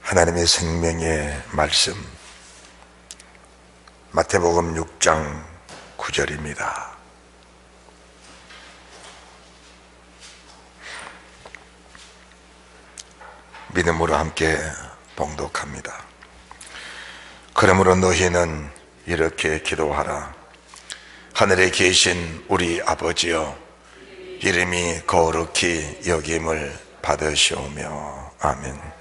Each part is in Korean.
하나님의 생명의 말씀, 마태복음 6장 9절입니다. 믿음으로 함께 봉독합니다. 그러므로 너희는 이렇게 기도하라. 하늘에 계신 우리 아버지여, 이름이 거룩히 여김을 받으시오며. 아멘.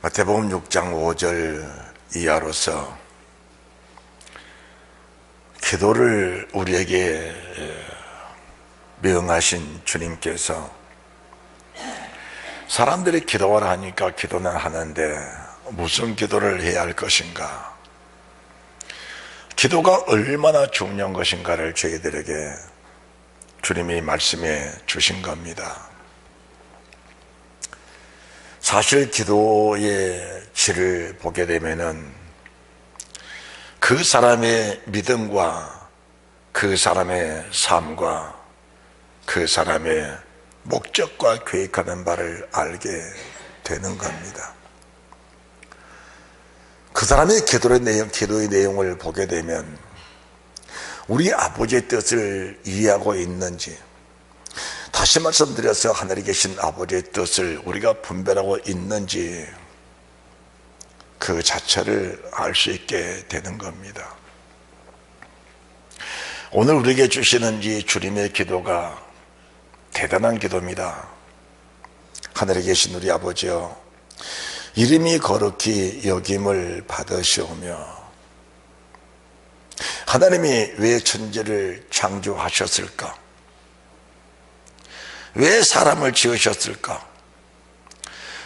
마태복음 6장 5절 이하로서 기도를 우리에게 명하신 주님께서 사람들이 기도하라 하니까 기도는 하는데 무슨 기도를 해야 할 것인가, 기도가 얼마나 중요한 것인가를 저희들에게 주님이 말씀해 주신 겁니다. 사실 기도의 질을 보게 되면은 그 사람의 믿음과 그 사람의 삶과 그 사람의 목적과 계획하는 바를 알게 되는 겁니다. 그 사람의 기도의 내용을 보게 되면 우리 아버지의 뜻을 이해하고 있는지, 다시 말씀드려서 하늘에 계신 아버지의 뜻을 우리가 분별하고 있는지 그 자체를 알 수 있게 되는 겁니다. 오늘 우리에게 주시는 이 주님의 기도가 대단한 기도입니다. 하늘에 계신 우리 아버지여, 이름이 거룩히 여김을 받으시오며. 하나님이 왜 천지를 창조하셨을까? 왜 사람을 지으셨을까?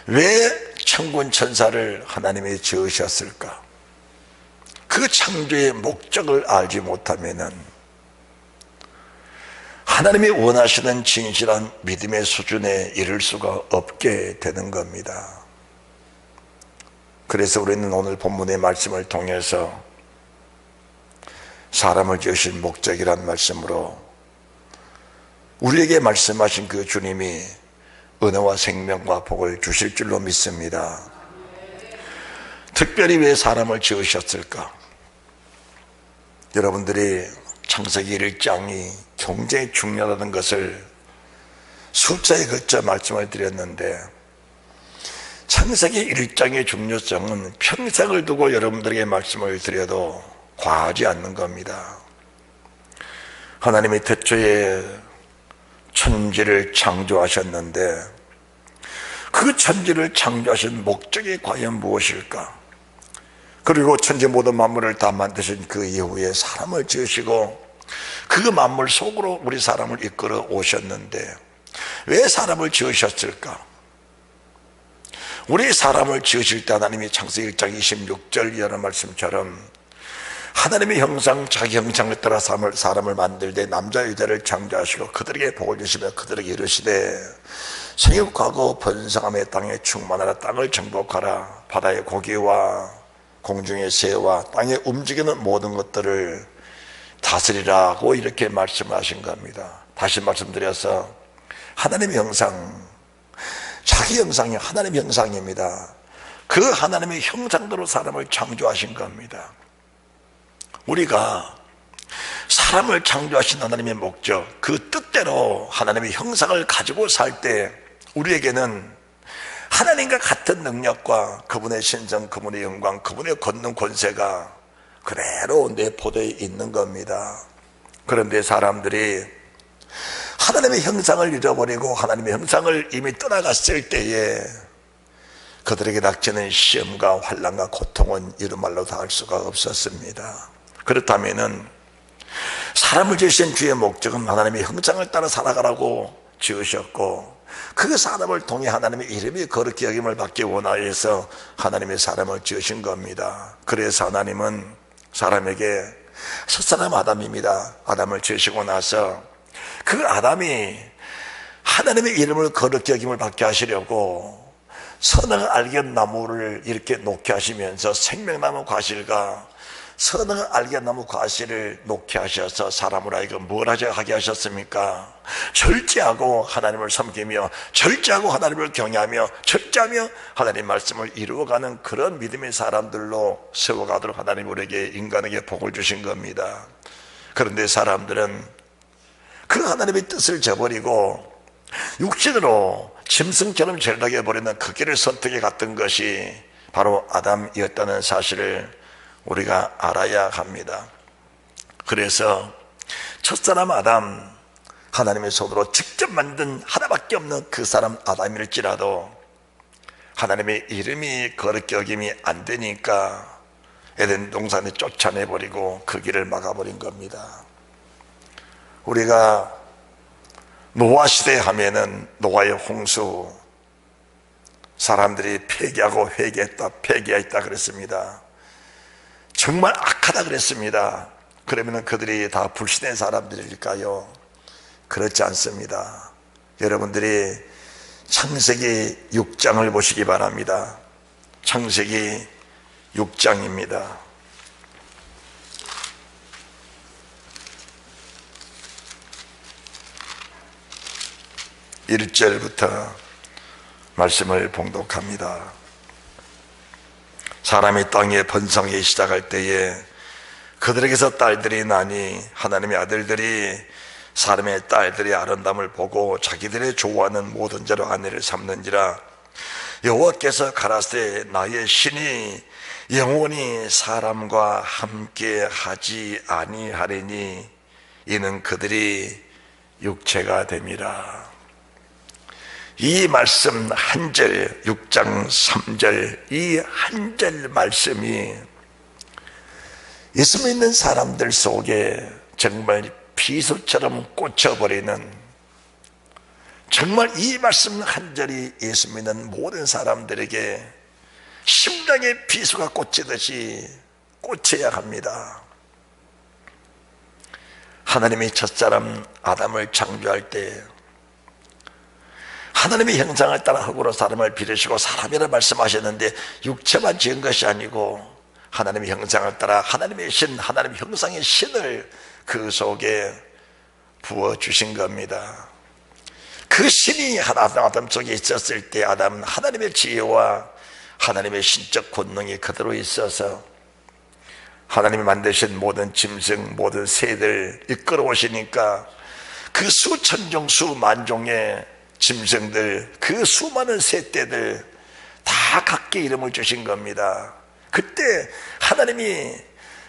왜 천군 천사를 하나님이 지으셨을까? 그 창조의 목적을 알지 못하면은 하나님이 원하시는 진실한 믿음의 수준에 이를 수가 없게 되는 겁니다. 그래서 우리는 오늘 본문의 말씀을 통해서 사람을 지으신 목적이란 말씀으로 우리에게 말씀하신 그 주님이 은혜와 생명과 복을 주실 줄로 믿습니다. 특별히 왜 사람을 지으셨을까? 여러분들이 창세기 1장이 굉장히 중요하다는 것을 숫자에 걸쳐 말씀을 드렸는데, 창세기 1장의 중요성은 평생을 두고 여러분들에게 말씀을 드려도 과하지 않는 겁니다. 하나님이 태초에 천지를 창조하셨는데 그 천지를 창조하신 목적이 과연 무엇일까? 그리고 천지 모든 만물을 다 만드신 그 이후에 사람을 지으시고 그 만물 속으로 우리 사람을 이끌어 오셨는데 왜 사람을 지으셨을까? 우리 사람을 지으실 때 하나님이 창세기 1장 26절 이하의 말씀처럼 하나님의 형상, 자기 형상을 따라 사람을 만들 때 남자 여자를 창조하시고 그들에게 복을 주시며 그들에게 이르시되 생육하고 번성하며 땅에 충만하라. 땅을 정복하라. 바다의 고기와 공중의 새와 땅에 움직이는 모든 것들을 다스리라고 이렇게 말씀하신 겁니다. 다시 말씀드려서 하나님의 형상, 자기 형상이 하나님의 형상입니다. 그 하나님의 형상대로 사람을 창조하신 겁니다. 우리가 사람을 창조하신 하나님의 목적, 그 뜻대로 하나님의 형상을 가지고 살 때 우리에게는 하나님과 같은 능력과 그분의 신성, 그분의 영광, 그분의 걷는 권세가 그대로 내포되어 있는 겁니다. 그런데 사람들이 하나님의 형상을 잃어버리고 하나님의 형상을 이미 떠나갔을 때에 그들에게 닥치는 시험과 환난과 고통은 이런 말로 다 할 수가 없었습니다. 그렇다면은 사람을 지으신 주의 목적은 하나님의 형상을 따라 살아가라고 지으셨고, 그 사람을 통해 하나님의 이름이 거룩히 여김을 받기 원하여서 하나님의 사람을 지으신 겁니다. 그래서 하나님은 사람에게 첫사람 아담입니다. 아담을 지으시고 나서 그 아담이 하나님의 이름을 거룩히 여김을 받게 하시려고 선악을 알게 나무를 이렇게 놓게 하시면서 생명나무 과실과 선악을 알게 나무 과실을 놓게 하셔서 사람을 하여금 뭘 하게 하셨습니까? 절제하고 하나님을 섬기며, 절제하고 하나님을 경외하며, 절제하며 하나님 말씀을 이루어가는 그런 믿음의 사람들로 세워가도록 하나님 우리에게, 인간에게 복을 주신 겁니다. 그런데 사람들은 그 하나님의 뜻을 저버리고 육신으로 짐승처럼 전락해 버리는 그 길을 선택해 갔던 것이 바로 아담이었다는 사실을 우리가 알아야 합니다. 그래서 첫사람 아담, 하나님의 손으로 직접 만든 하나밖에 없는 그 사람 아담일지라도 하나님의 이름이 거룩히 여김이 안 되니까 에덴 동산에 쫓아내버리고 그 길을 막아버린 겁니다. 우리가 노아 시대 하면은 노아의 홍수, 사람들이 폐기하고 폐기했다 그랬습니다. 정말 악하다 그랬습니다. 그러면 그들이 다 불신의 사람들일까요? 그렇지 않습니다. 여러분들이 창세기 6장을 보시기 바랍니다. 창세기 6장입니다. 1절부터 말씀을 봉독합니다. 사람이 땅에 번성하기 시작할 때에 그들에게서 딸들이 나니 하나님의 아들들이 사람의 딸들의 아름다움을 보고 자기들의 좋아하는 모든 자로 아내를 삼는지라. 여호와께서 가라사대 나의 신이 영원히 사람과 함께 하지 아니하리니 이는 그들이 육체가 됨이라. 이 말씀 한 절, 6장 3절, 이 한 절 말씀이 예수 믿는 사람들 속에 정말 비수처럼 꽂혀버리는, 정말 이 말씀 한 절이 예수 믿는 모든 사람들에게 심장에 비수가 꽂히듯이 꽂혀야 합니다. 하나님이 첫사람 아담을 창조할 때 하나님의 형상을 따라 흙으로 사람을 빚으시고 사람이라 말씀하셨는데 육체만 지은 것이 아니고 하나님의 형상을 따라 하나님의 신, 하나님의 형상의 신을 그 속에 부어주신 겁니다. 그 신이 아담 속에 있었을 때 아담은 하나님의 지혜와 하나님의 신적 권능이 그대로 있어서 하나님이 만드신 모든 짐승, 모든 새들 이끌어오시니까 그 수천종 수만종의 짐승들, 그 수많은 새떼들 다 각기 이름을 주신 겁니다. 그때 하나님이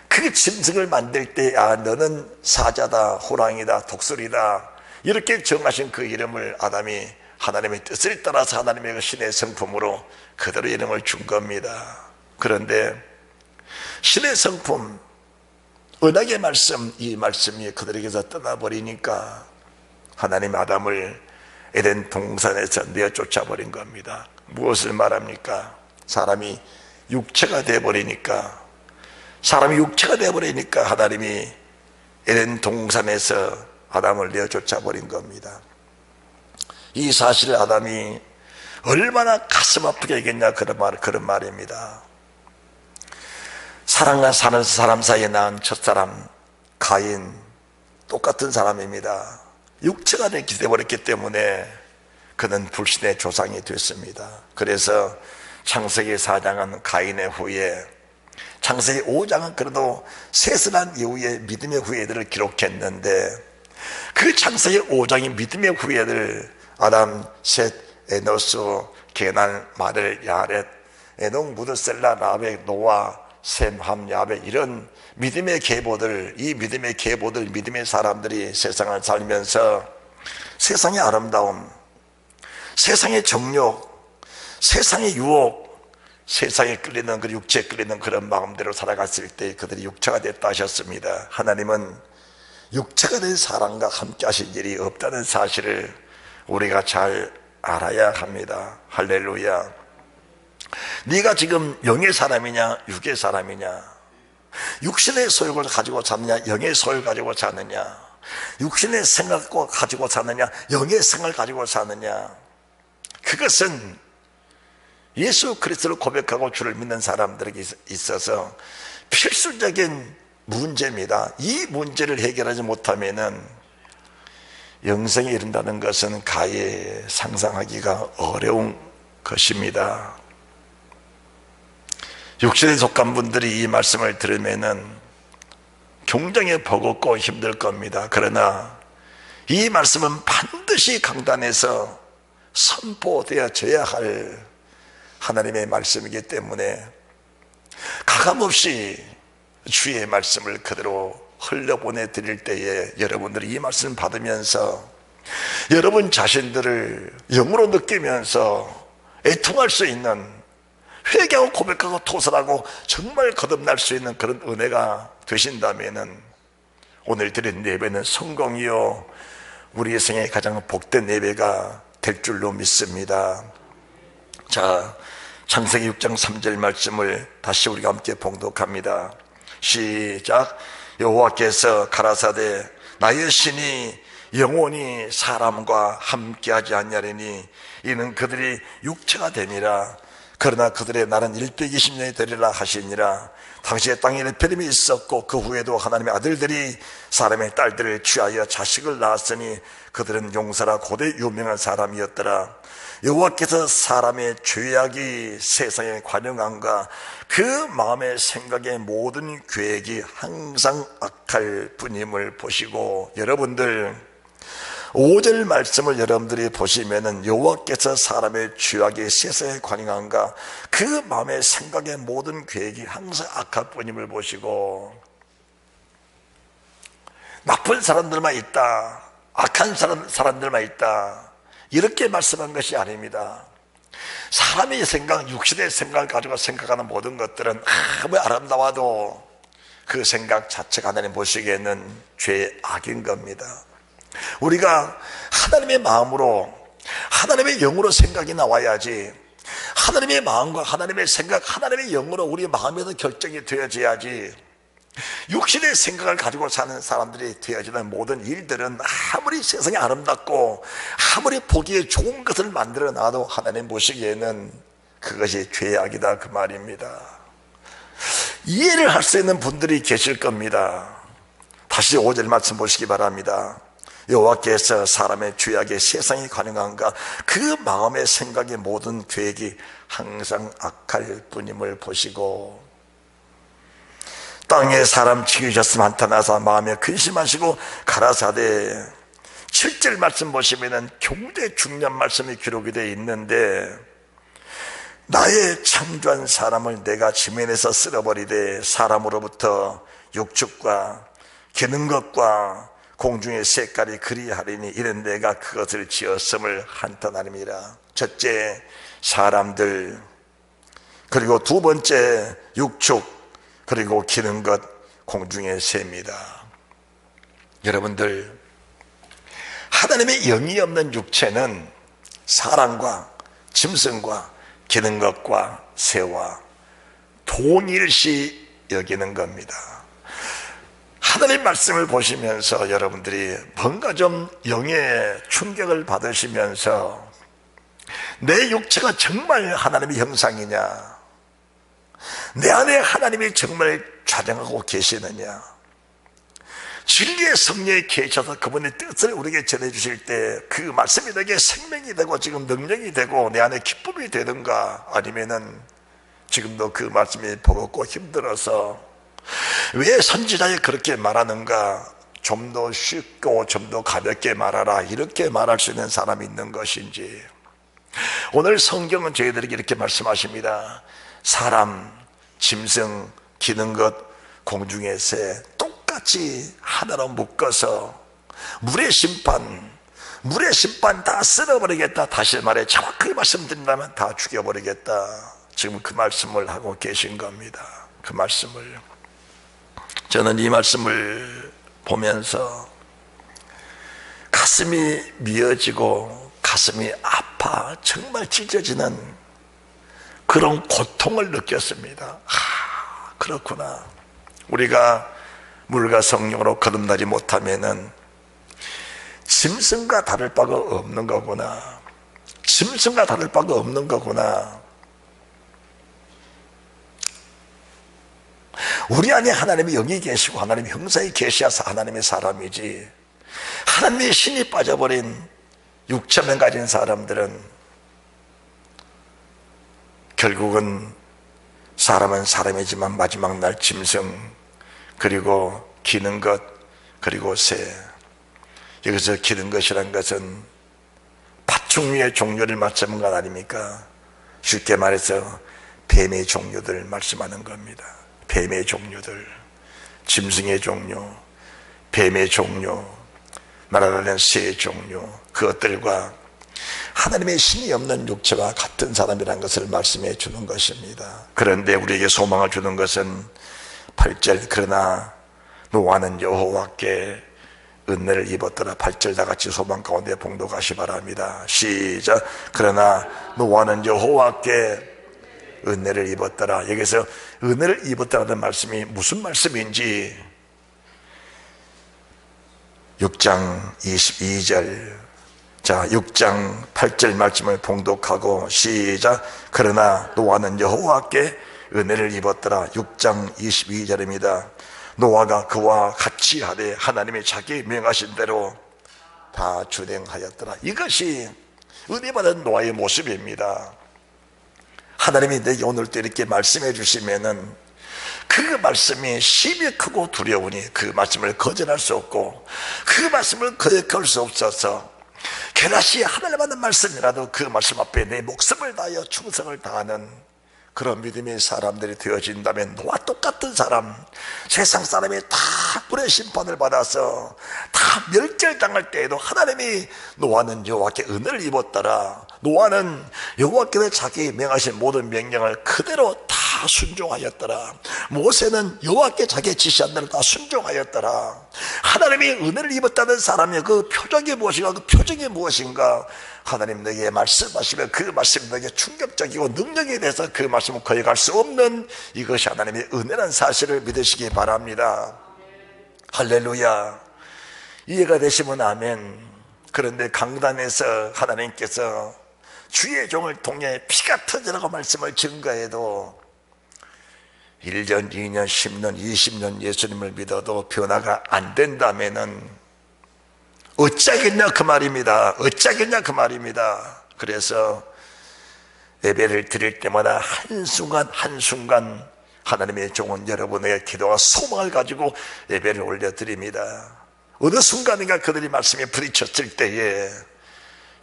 그 짐승을 만들 때 너는 사자다, 호랑이다, 독수리다 이렇게 정하신 그 이름을 아담이 하나님의 뜻을 따라서 하나님의 그 신의 성품으로 그대로 이름을 준 겁니다. 그런데 신의 성품, 언약의 말씀, 이 말씀이 그들에게서 떠나버리니까 하나님 아담을 에덴 동산에서 내쫓아버린 겁니다. 무엇을 말합니까? 사람이 육체가 되어버리니까, 하나님이 에덴 동산에서 아담을 내쫓아버린 겁니다. 이 사실을 아담이 얼마나 가슴 아프게 얘기했냐, 그런 말입니다. 사랑과 사는 사람 사이에 낳은 첫사람 가인, 똑같은 사람입니다. 육체가 되어버렸기 때문에 그는 불신의 조상이 됐습니다. 그래서 창세기 4장은 가인의 후예, 창세기 5장은 그래도 셋을 한 이후에 믿음의 후예들을 기록했는데 그 창세기 5장의 믿음의 후예들 아담, 셋, 에노스, 게난, 마들, 야렛, 에녹, 무드셀라, 라벡, 노아, 셈, 함, 야벳 이런 믿음의 계보들, 이 믿음의 계보들, 믿음의 사람들이 세상을 살면서 세상의 아름다움, 세상의 정욕, 세상의 유혹, 세상에 끌리는 그 육체에 끌리는 그런 마음대로 살아갔을 때 그들이 육체가 됐다 하셨습니다. 하나님은 육체가 된 사람과 함께 하신 일이 없다는 사실을 우리가 잘 알아야 합니다. 할렐루야. 네가 지금 영의 사람이냐 육의 사람이냐, 육신의 소욕을 가지고 사느냐 영의 소욕을 가지고 사느냐, 육신의 생각을 가지고 사느냐 영의 생각을 가지고 사느냐, 그것은 예수 그리스도를 고백하고 주를 믿는 사람들에게 있어서 필수적인 문제입니다. 이 문제를 해결하지 못하면은 영생에 이른다는 것은 가히 상상하기가 어려운 것입니다. 육신에 속한 분들이 이 말씀을 들으면은 굉장히 버겁고 힘들 겁니다. 그러나 이 말씀은 반드시 강단에서 선포되어져야 할 하나님의 말씀이기 때문에 가감없이 주의 말씀을 그대로 흘려보내 드릴 때에 여러분들이 이 말씀을 받으면서 여러분 자신들을 영으로 느끼면서 애통할 수 있는, 회개하고 고백하고 토설하고 정말 거듭날 수 있는 그런 은혜가 되신다면은 오늘 드린 예배는 성공이요 우리의 생에 가장 복된 예배가 될 줄로 믿습니다. 자, 창세기 6장 3절 말씀을 다시 우리가 함께 봉독합니다. 시작. 여호와께서 가라사대 나의 신이 영원히 사람과 함께하지 아니하리니 이는 그들이 육체가 됨이라. 그러나 그들의 날은 120년이 되리라 하시니라. 당시에 땅에 lep페림이 있었고 그 후에도 하나님의 아들들이 사람의 딸들을 취하여 자식을 낳았으니 그들은 용사라 고대 유명한 사람이었더라. 여호와께서 사람의 죄악이 세상에 관영함과 그 마음의 생각의 모든 계획이 항상 악할 뿐임을 보시고, 여러분들 5절 말씀을 여러분들이 보시면은 여호와께서 사람의 죄악이 세상에 관영함과 그 마음의 생각의 모든 계획이 항상 악할 뿐임을 보시고, 나쁜 사람들만 있다, 악한 사람들만 있다, 이렇게 말씀한 것이 아닙니다. 사람의 생각, 육신의 생각을 가지고 생각하는 모든 것들은 아무리 아름다워도 그 생각 자체가 하나님 보시기에는 죄악인 겁니다. 우리가 하나님의 마음으로, 하나님의 영으로 생각이 나와야지, 하나님의 마음과 하나님의 생각, 하나님의 영으로 우리 마음에서 결정이 되어져야지, 육신의 생각을 가지고 사는 사람들이 되어지는 모든 일들은 아무리 세상이 아름답고 아무리 보기에 좋은 것을 만들어 놔도 하나님 보시기에는 그것이 죄악이다, 그 말입니다. 이해를 할 수 있는 분들이 계실 겁니다. 다시 5절 말씀 보시기 바랍니다. 여호와께서 사람의 죄악에 세상이 관영한가 그 마음의 생각의 모든 계획이 항상 악할 뿐임을 보시고, 땅에 사람 죽이셨으면 한탄하사 마음에 근심하시고 가라사대. 7절 말씀 보시면은 굉장히 중요한 말씀이 기록이 되어 있는데, 나의 창조한 사람을 내가 지면에서 쓸어버리되 사람으로부터 육축과 기는 것과 공중의 색깔이 그리하리니 이런 내가 그것을 지었음을 한탄하리니라. 첫째, 사람들, 그리고 두 번째, 육축, 그리고 기는 것, 공중의 새입니다. 여러분들, 하나님의 영이 없는 육체는 사람과 짐승과 기는 것과 새와 동일시 여기는 겁니다. 하나님 말씀을 보시면서 여러분들이 뭔가 좀 영의 충격을 받으시면서 내 육체가 정말 하나님의 형상이냐, 내 안에 하나님이 정말 좌정하고 계시느냐, 진리의 성령이 계셔서 그분의 뜻을 우리에게 전해주실 때 그 말씀이 내게 생명이 되고 지금 능력이 되고 내 안에 기쁨이 되는가, 아니면은 지금도 그 말씀이 버겁고 힘들어서 왜 선지자에 그렇게 말하는가, 좀 더 쉽고 좀 더 가볍게 말하라, 이렇게 말할 수 있는 사람이 있는 것인지. 오늘 성경은 저희들에게 이렇게 말씀하십니다. 사람, 짐승, 기는 것, 공중의 새 똑같이 하나로 묶어서 물의 심판 다 쓸어버리겠다. 다시 말해 정확하게 말씀드린다면 다 죽여버리겠다. 지금 그 말씀을 하고 계신 겁니다. 그 말씀을, 저는 이 말씀을 보면서 가슴이 미어지고 가슴이 아파 정말 찢어지는 그런 고통을 느꼈습니다. 그렇구나. 우리가 물과 성령으로 거듭나지 못하면은 짐승과 다를 바가 없는 거구나. 짐승과 다를 바가 없는 거구나. 우리 안에 하나님의 영이 계시고 하나님의 형상이 계시어서 하나님의 사람이지, 하나님의 신이 빠져버린 육체만 가진 사람들은 결국은 사람은 사람이지만 마지막 날 짐승, 그리고 기는 것, 그리고 새. 여기서 기는 것이란 것은 파충류의 종류를 말씀한 것 아닙니까? 쉽게 말해서 뱀의 종류들 말씀하는 겁니다. 뱀의 종류들, 짐승의 종류, 뱀의 종류, 날아다니는 새의 종류, 그것들과 하나님의 신이 없는 육체와 같은 사람이라는 것을 말씀해 주는 것입니다. 그런데 우리에게 소망을 주는 것은 8절, 그러나 노아는 여호와께 은혜를 입었더라. 8절 다 같이 소망 가운데 봉독하시 바랍니다. 시작. 그러나 노아는 여호와께 은혜를 입었더라. 여기서 은혜를 입었다는 말씀이 무슨 말씀인지 6장 22절, 자 6장 8절 말씀을 봉독하고 시작. 그러나 노아는 여호와께 은혜를 입었더라. 6장 22절입니다. 노아가 그와 같이 하되 하나님이 자기 명하신 대로 다 준행하였더라. 이것이 은혜받은 노아의 모습입니다. 하나님이 내게 오늘 또 이렇게 말씀해 주시면은 그 말씀이 심히 크고 두려우니 그 말씀을 거절할 수 없고 그 말씀을 거역할 수 없어서 게다시 하늘 받는 말씀이라도 그 말씀 앞에 내 목숨을 다하여 충성을 다하는 그런 믿음의 사람들이 되어진다면 노아 똑같은 사람, 세상 사람이 다 불의 심판을 받아서 다 멸절당할 때에도 하나님이 노아는 여호와께 은혜를 입었더라. 노아는 여호와께서 자기 명하신 모든 명령을 그대로 다 순종하였더라. 모세는 여호와께 자기 지시한 대로 다 순종하였더라. 하나님이 은혜를 입었다는 사람의 그 표적이 무엇인가, 그 표정이 무엇인가, 하나님 내게 말씀하시면 그 말씀이 내게 충격적이고 능력에 대해서 그 말씀을 거역할 수 없는 이것이 하나님의 은혜라는 사실을 믿으시기 바랍니다. 할렐루야. 이해가 되시면 아멘. 그런데 강단에서 하나님께서 주의 종을 통해 피가 터지라고 말씀을 증거해도 1년, 2년, 10년, 20년 예수님을 믿어도 변화가 안 된다면은 어쩌겠냐 그 말입니다. 어쩌겠냐 그 말입니다. 그래서 예배를 드릴 때마다 한순간 한순간 하나님의 종은 여러분의 기도와 소망을 가지고 예배를 올려드립니다. 어느 순간인가 그들이 말씀에 부딪혔을 때에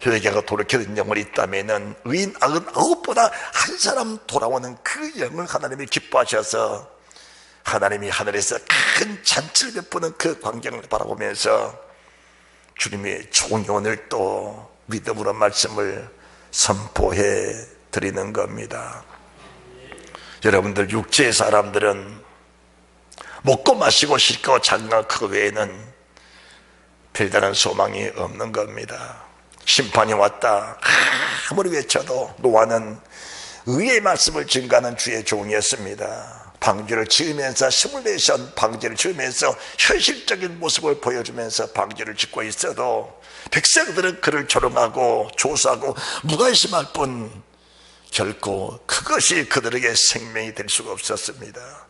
회개하고 돌이키는 영혼이 있다면 의인 99보다 한 사람 돌아오는 그 영을 하나님이 기뻐하셔서 하나님이 하늘에서 큰 잔치를 베푸는 그 광경을 바라보면서 주님의 좋은 영혼을 또 믿음으로 말씀을 선포해 드리는 겁니다. 여러분들 육체의 사람들은 먹고 마시고 싣고 장가 그 외에는 별다른 소망이 없는 겁니다. 심판이 왔다 아무리 외쳐도 노아는 의의 말씀을 증가하는 주의 종이었습니다. 방주를 지으면서 시뮬레이션 방주를 지으면서 현실적인 모습을 보여주면서 방주를 짓고 있어도 백성들은 그를 조롱하고 조사하고 무관심할 뿐 결코 그것이 그들에게 생명이 될 수가 없었습니다.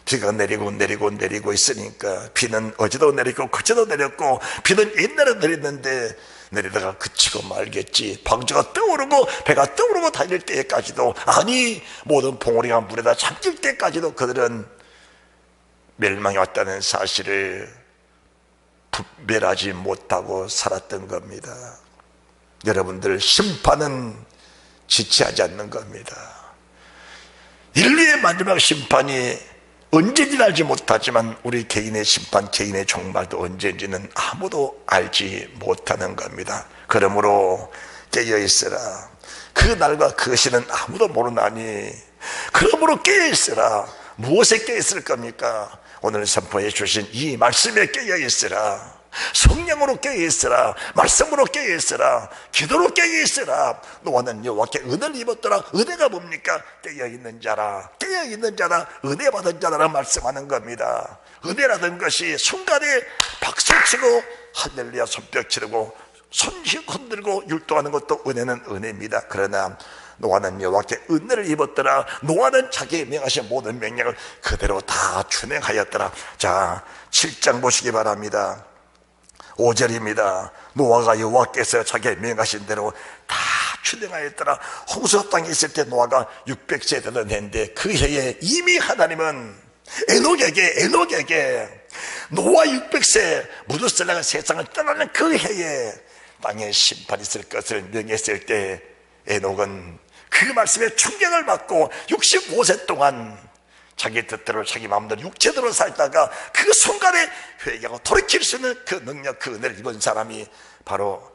비가 내리고 있으니까 비는 어제도 내리고 그제도 내렸고 비는 옛날에 내렸는데 내리다가 그치고 말겠지. 방주가 떠오르고 배가 떠오르고 다닐 때까지도, 아니 모든 봉우리가 물에다 잠길 때까지도 그들은 멸망이 왔다는 사실을 분별하지 못하고 살았던 겁니다. 여러분들 심판은 지체하지 않는 겁니다. 인류의 마지막 심판이 언제인지는 알지 못하지만 우리 개인의 심판, 개인의 종말도 언제인지는 아무도 알지 못하는 겁니다. 그러므로 깨어있으라. 그 날과 그 시는 아무도 모르나니 그러므로 깨어있으라. 무엇에 깨어있을 겁니까? 오늘 선포해 주신 이 말씀에 깨어있으라. 성령으로 깨어있으라. 말씀으로 깨어있으라. 기도로 깨어있으라. 노아는 여호와께 은혜를 입었더라. 은혜가 뭡니까? 깨어있는 자라. 깨어있는 자라. 은혜 받은 자라라 말씀하는 겁니다. 은혜라는 것이 순간에 박수치고 할렐루야 손뼉 치르고 손씩 흔들고 율동하는 것도 은혜는 은혜입니다. 그러나 노아는 여호와께 은혜를 입었더라. 노아는 자기의 명하신 모든 명령을 그대로 다 준행하였더라. 자, 7장 보시기 바랍니다. 5절입니다. 노아가 여호와께서 자기의 명하신 대로 다 준행하였더라. 홍수 땅에 있을 때 노아가 600세대를 냈는데 그 해에 이미 하나님은 에녹에게 노아 600세 무드셀라가 세상을 떠나는 그 해에 땅에 심판이 있을 것을 명했을 때 에녹은 그 말씀에 충격을 받고 65세 동안 자기 뜻대로 자기 마음대로 육체대로 살다가 그 순간에 회개하고 돌이킬 수 있는 그 능력, 그 은혜를 입은 사람이 바로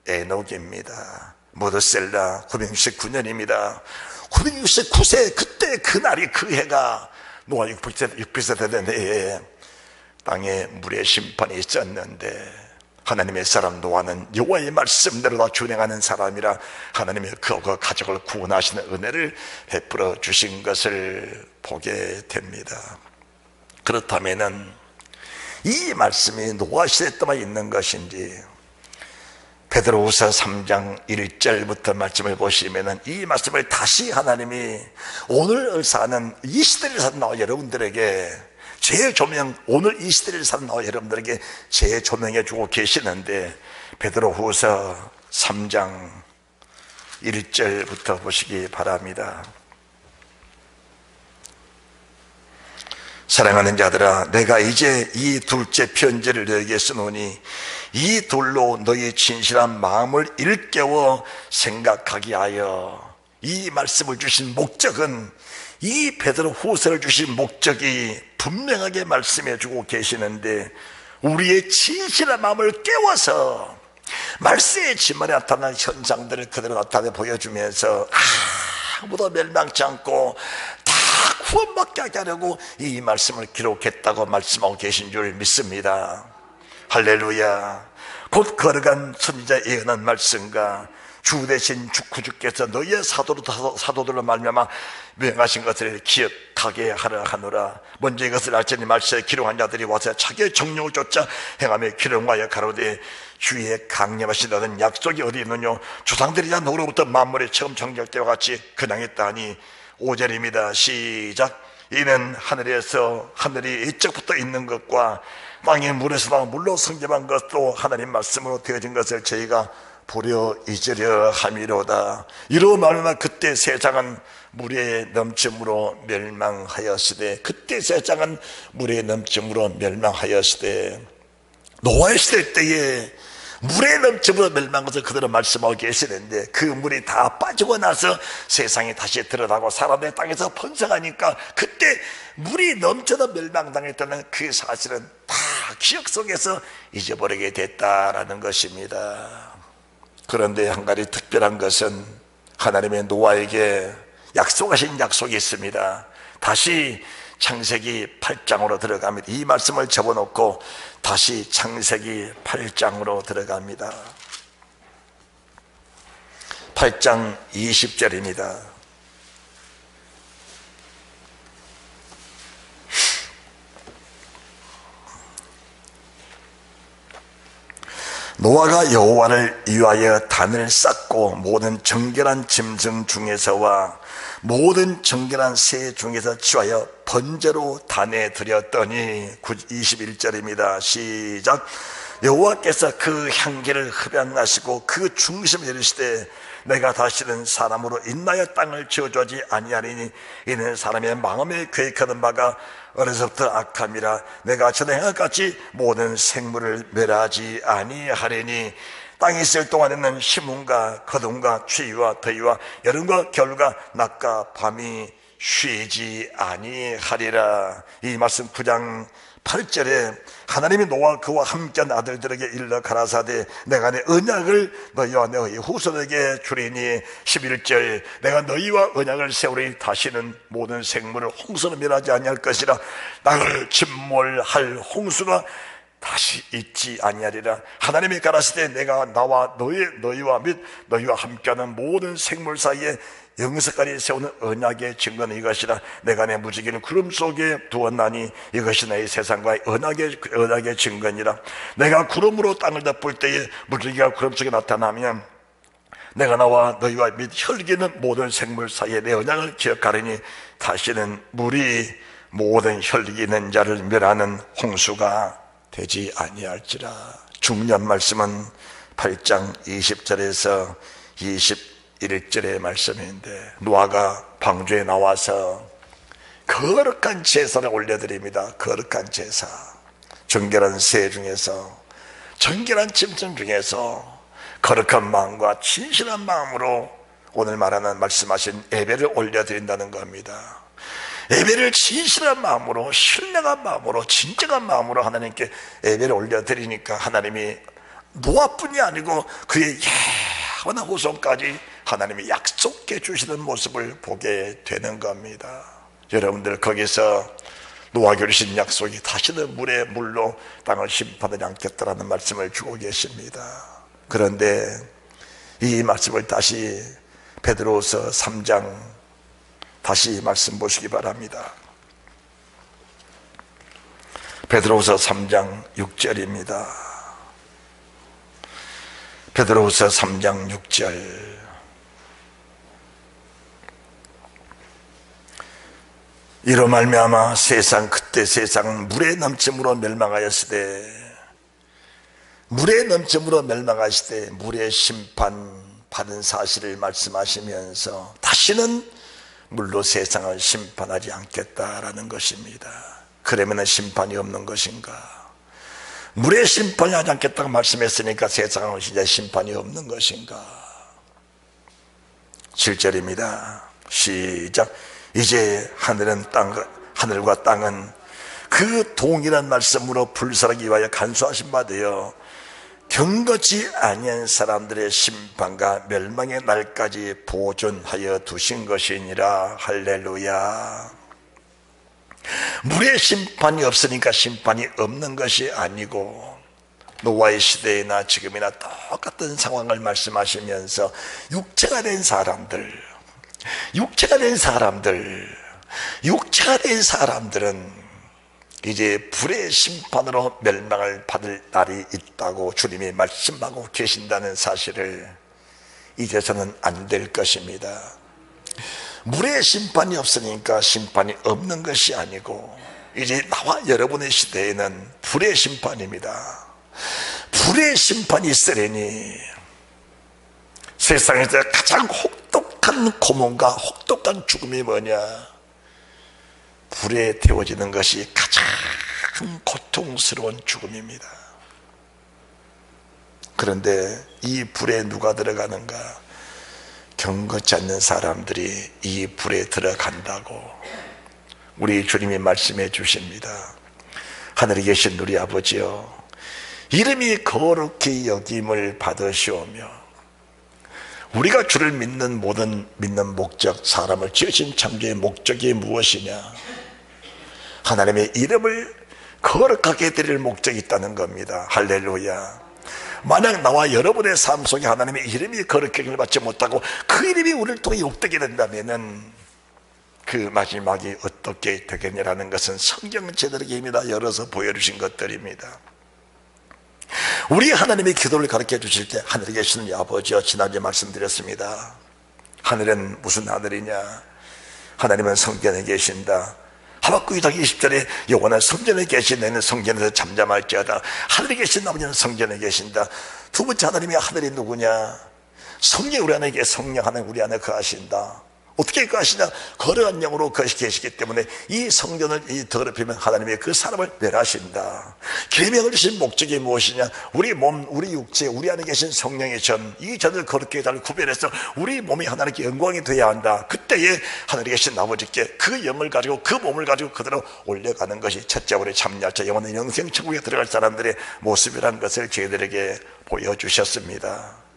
에녹입니다. 무드셀라 969년입니다 969세 그때 그날이 그 해가 노아 600세 된 해에 땅에 물의 심판이 있었는데 하나님의 사람 노아는 여호와의 말씀대로 다 준행하는 사람이라 하나님의 그 가족을 구원하시는 은혜를 베풀어 주신 것을 보게 됩니다. 그렇다면 이 말씀이 노아 시대 때만 있는 것인지 베드로후서 3장 1절부터 말씀을 보시면 이 말씀을 다시 하나님이 오늘 사는 이 시대를 사는 나와 여러분들에게 재조명, 오늘 이 시대를 사는 나와 여러분들에게 재조명해 주고 계시는데 베드로후서 3장 1절부터 보시기 바랍니다. 사랑하는 자들아, 내가 이제 이 둘째 편지를 너에게 쓰노니 이 둘로 너희 진실한 마음을 일깨워 생각하게 하여. 이 말씀을 주신 목적은, 이 베드로후서를 주신 목적이 분명하게 말씀해 주고 계시는데 우리의 진실한 마음을 깨워서 말세의 지면에 나타난 현상들을 그대로 나타내 보여주면서 아무도 멸망치 않고 다 구원받게 하게 하려고 이 말씀을 기록했다고 말씀하고 계신 줄 믿습니다. 할렐루야. 곧 걸어간 선지자 예언한 말씀과 주 대신 주께서 너희의 사도들로 말미암아 명하신 것을 기억하게 하려 하노라. 먼저 이것을 알지니 말세에 기록한 자들이 와서 자기의 정령을 쫓아 행하며 기록하여 가로되 주의 강림하신 너는 약속이 어디 있느냐. 조상들이 다 너로부터 만물이 처음 창조되와 같이 근황했다 하니. 5절입니다 시작. 이는 하늘이 이쪽부터 있는 것과 땅의 물에서 나온 물로 성립한 것도 하나님 말씀으로 되어진 것을 저희가 보려 잊으려 함이로다. 이로 말하면 그때 세상은 물에 넘침으로 멸망하였으되, 그때 세상은 물에 넘침으로 멸망하였으되, 노아의 시대 때에 물에 넘침으로 멸망한 것을 그대로 말씀하고 계시는데 그 물이 다 빠지고 나서 세상이 다시 드러나고 사람의 땅에서 번성하니까 그때 물이 넘쳐서 멸망당했다는 그 사실은 다 기억 속에서 잊어버리게 됐다라는 것입니다. 그런데 한 가지 특별한 것은 하나님의 노아에게 약속하신 약속이 있습니다. 다시 창세기 8장으로 들어갑니다. 이 말씀을 접어놓고 다시 창세기 8장으로 들어갑니다. 8장 20절입니다. 노아가 여호와를 위하여 단을 쌓고 모든 정결한 짐승 중에서와 모든 정결한 새 중에서 취하여 번제로 단에 드렸더니 21절입니다 시작. 여호와께서 그 향기를 흡양하시고 그 중심에 이르시되 내가 다시는 사람으로 인하여 땅을 저주하지 아니하리니 이는 사람의 마음에 계획하는 바가 어려서부터 악함이라. 내가 전에 행한 같이 모든 생물을 멸하지 아니하리니 땅에 있을 동안에는 심음과 거둠과 추위와 더위와 여름과 겨울과 낮과 밤이 쉬지 아니하리라. 이 말씀 9장 8절에 하나님이 노아 그와 함께한 아들들에게 일러 가라사대 내가 내 언약을 너희와 너희 후손에게 주리니 11절 내가 너희와 언약을 세우리니 다시는 모든 생물을 홍수로 멸하지 아니할 것이라. 땅을 침몰할 홍수가 다시 있지 아니하리라. 하나님이 가라사대 내가 나와 너희와 및 너희와 함께하는 모든 생물 사이에 영세까지 세우는 언약의 증거는 이것이라. 내가 내 무지개를 구름 속에 두었나니 이것이 내 세상과의 언약의 증거니라. 내가 구름으로 땅을 덮을 때에 무지개가 구름 속에 나타나면 내가 나와 너희와 및 혈기는 모든 생물 사이에 내 언약을 기억하리니 다시는 물이 모든 혈기 있는 자를 멸하는 홍수가 되지 아니할지라. 중요한 말씀은 8장 20절에서 21절의 말씀인데, 노아가 방주에 나와서 거룩한 제사를 올려드립니다. 거룩한 제사, 정결한 새 중에서, 정결한 짐승 중에서 거룩한 마음과 진실한 마음으로 오늘 말하는 말씀하신 예배를 올려드린다는 겁니다. 예배를 진실한 마음으로, 신령한 마음으로, 진정한 마음으로 하나님께 예배를 올려드리니까 하나님이 노아뿐이 아니고 그의 영원한 후손까지 하나님이 약속해 주시는 모습을 보게 되는 겁니다. 여러분들, 거기서 노아가 주신 약속이 다시는 물로 땅을 심판하지 않겠다라는 말씀을 주고 계십니다. 그런데 이 말씀을 다시 베드로후서 3장 다시 말씀 보시기 바랍니다. 베드로후서 3장 6절입니다. 베드로후서 3장 6절. 이로 말미암아 그때 세상은 물의 넘침으로 멸망하였으되, 물의 넘침으로 멸망하시되 물의 심판 받은 사실을 말씀하시면서 다시는 물로 세상을 심판하지 않겠다라는 것입니다. 그러면 심판이 없는 것인가? 물에 심판이 하지 않겠다고 말씀했으니까 세상은 이제 심판이 없는 것인가? 7절입니다. 시작. 이제 하늘과 땅은 그 동일한 말씀으로 불사르기 위하여 간수하신 바 되어 경거치 아니한 사람들의 심판과 멸망의 날까지 보존하여 두신 것이니라. 할렐루야. 물의 심판이 없으니까 심판이 없는 것이 아니고, 노아의 시대나 지금이나 똑같은 상황을 말씀하시면서 육체가 된 사람들은 이제 불의 심판으로 멸망을 받을 날이 있다고 주님이 말씀하고 계신다는 사실을 이제서는 안 될 것입니다. 물의 심판이 없으니까 심판이 없는 것이 아니고, 이제 나와 여러분의 시대에는 불의 심판입니다. 불의 심판이 있으려니 세상에서 가장 혹독한 고문과 혹독한 죽음이 뭐냐? 불에 태워지는 것이 가장 고통스러운 죽음입니다. 그런데 이 불에 누가 들어가는가? 경건치 않는 사람들이 이 불에 들어간다고 우리 주님이 말씀해 주십니다. 하늘에 계신 우리 아버지여, 이름이 거룩히 여김을 받으시오며, 우리가 주를 믿는 모든 믿는 목적, 사람을 지으신 창조의 목적이 무엇이냐? 하나님의 이름을 거룩하게 드릴 목적이 있다는 겁니다. 할렐루야. 만약 나와 여러분의 삶 속에 하나님의 이름이 거룩하게 받지 못하고 그 이름이 우리를 통해 욕되게 된다면은 그 마지막이 어떻게 되겠냐라는 것은 성경은 제대로 입니다 열어서 보여주신 것들입니다. 우리 하나님의 기도를 가르쳐 주실 때 하늘에 계시는 아버지여, 지난주에 말씀드렸습니다. 하늘은 무슨 하늘이냐? 하나님은 성전에 계신다. 하박국 2장 20절에 여호와는 성전에 계신 너희는 성전에서 잠잠할지어다. 하늘에 계신 아버지는 성전에 계신다. 두 번째, 하나님이 하늘이 누구냐? 성령, 우리 안에 성령 하나님 우리 안에 거하신다. 어떻게 거하시냐? 거룩한 영으로 계시기 때문에 이 성전을 더럽히면 하나님이 그 사람을 멸하신다. 계명을 주신 목적이 무엇이냐? 우리 몸, 우리 육체, 우리 안에 계신 성령의 전, 이 전을 거룩하게 잘 구별해서 우리 몸이 하나님께 영광이 되어야 한다. 그때에 하늘에 계신 아버지께 그 영을 가지고, 그 몸을 가지고 그대로 올려가는 것이 첫째 우리 참여할 자, 영원한 영생 천국에 들어갈 사람들의 모습이라는 것을 저희들에게 보여주셨습니다.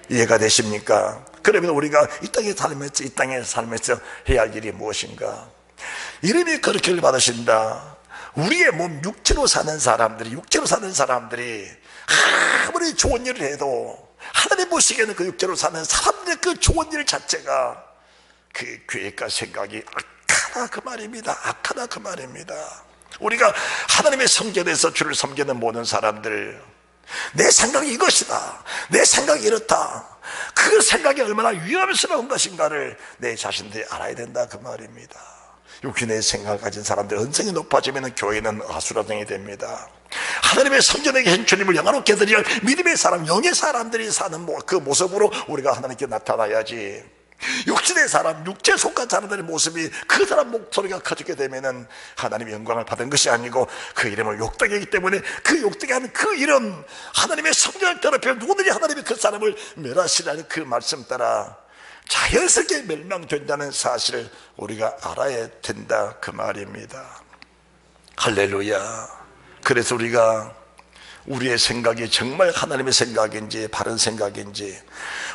이해가 되십니까? 그러면 우리가 이 땅에 살면서 해야 할 일이 무엇인가? 이름이 거룩하게 받으신다. 우리의 몸, 육체로 사는 사람들이 아무리 좋은 일을 해도 하나님 보시기에는 그 육체로 사는 사람들의 그 좋은 일 자체가 그 계획과 생각이 악하다 그 말입니다. 악하다 그 말입니다. 우리가 하나님의 성전에서 주를 섬기는 모든 사람들, 내 생각이 이것이다, 내 생각이 이렇다, 그 생각이 얼마나 위험스러운 것인가를 내 자신들이 알아야 된다 그 말입니다. 육신의 생각을 가진 사람들 언성이 높아지면 교회는 아수라장이 됩니다. 하나님의 성전에 계신 주님을 영화롭게 드릴 믿음의 사람, 영의 사람들이 사는 그 모습으로 우리가 하나님께 나타나야지, 육신의 사람, 육체에 속한 사람들의 모습이 그 사람 목소리가 커지게 되면은 하나님의 영광을 받은 것이 아니고 그 이름을 욕되게 하기 때문에 그 욕되게 하는 그 이름, 하나님의 성전을 더럽히면 누구든지 하나님이 그 사람을 멸하시라는 그 말씀 따라 자연스럽게 멸망된다는 사실을 우리가 알아야 된다 그 말입니다. 할렐루야. 그래서 우리가 우리의 생각이 정말 하나님의 생각인지 바른 생각인지,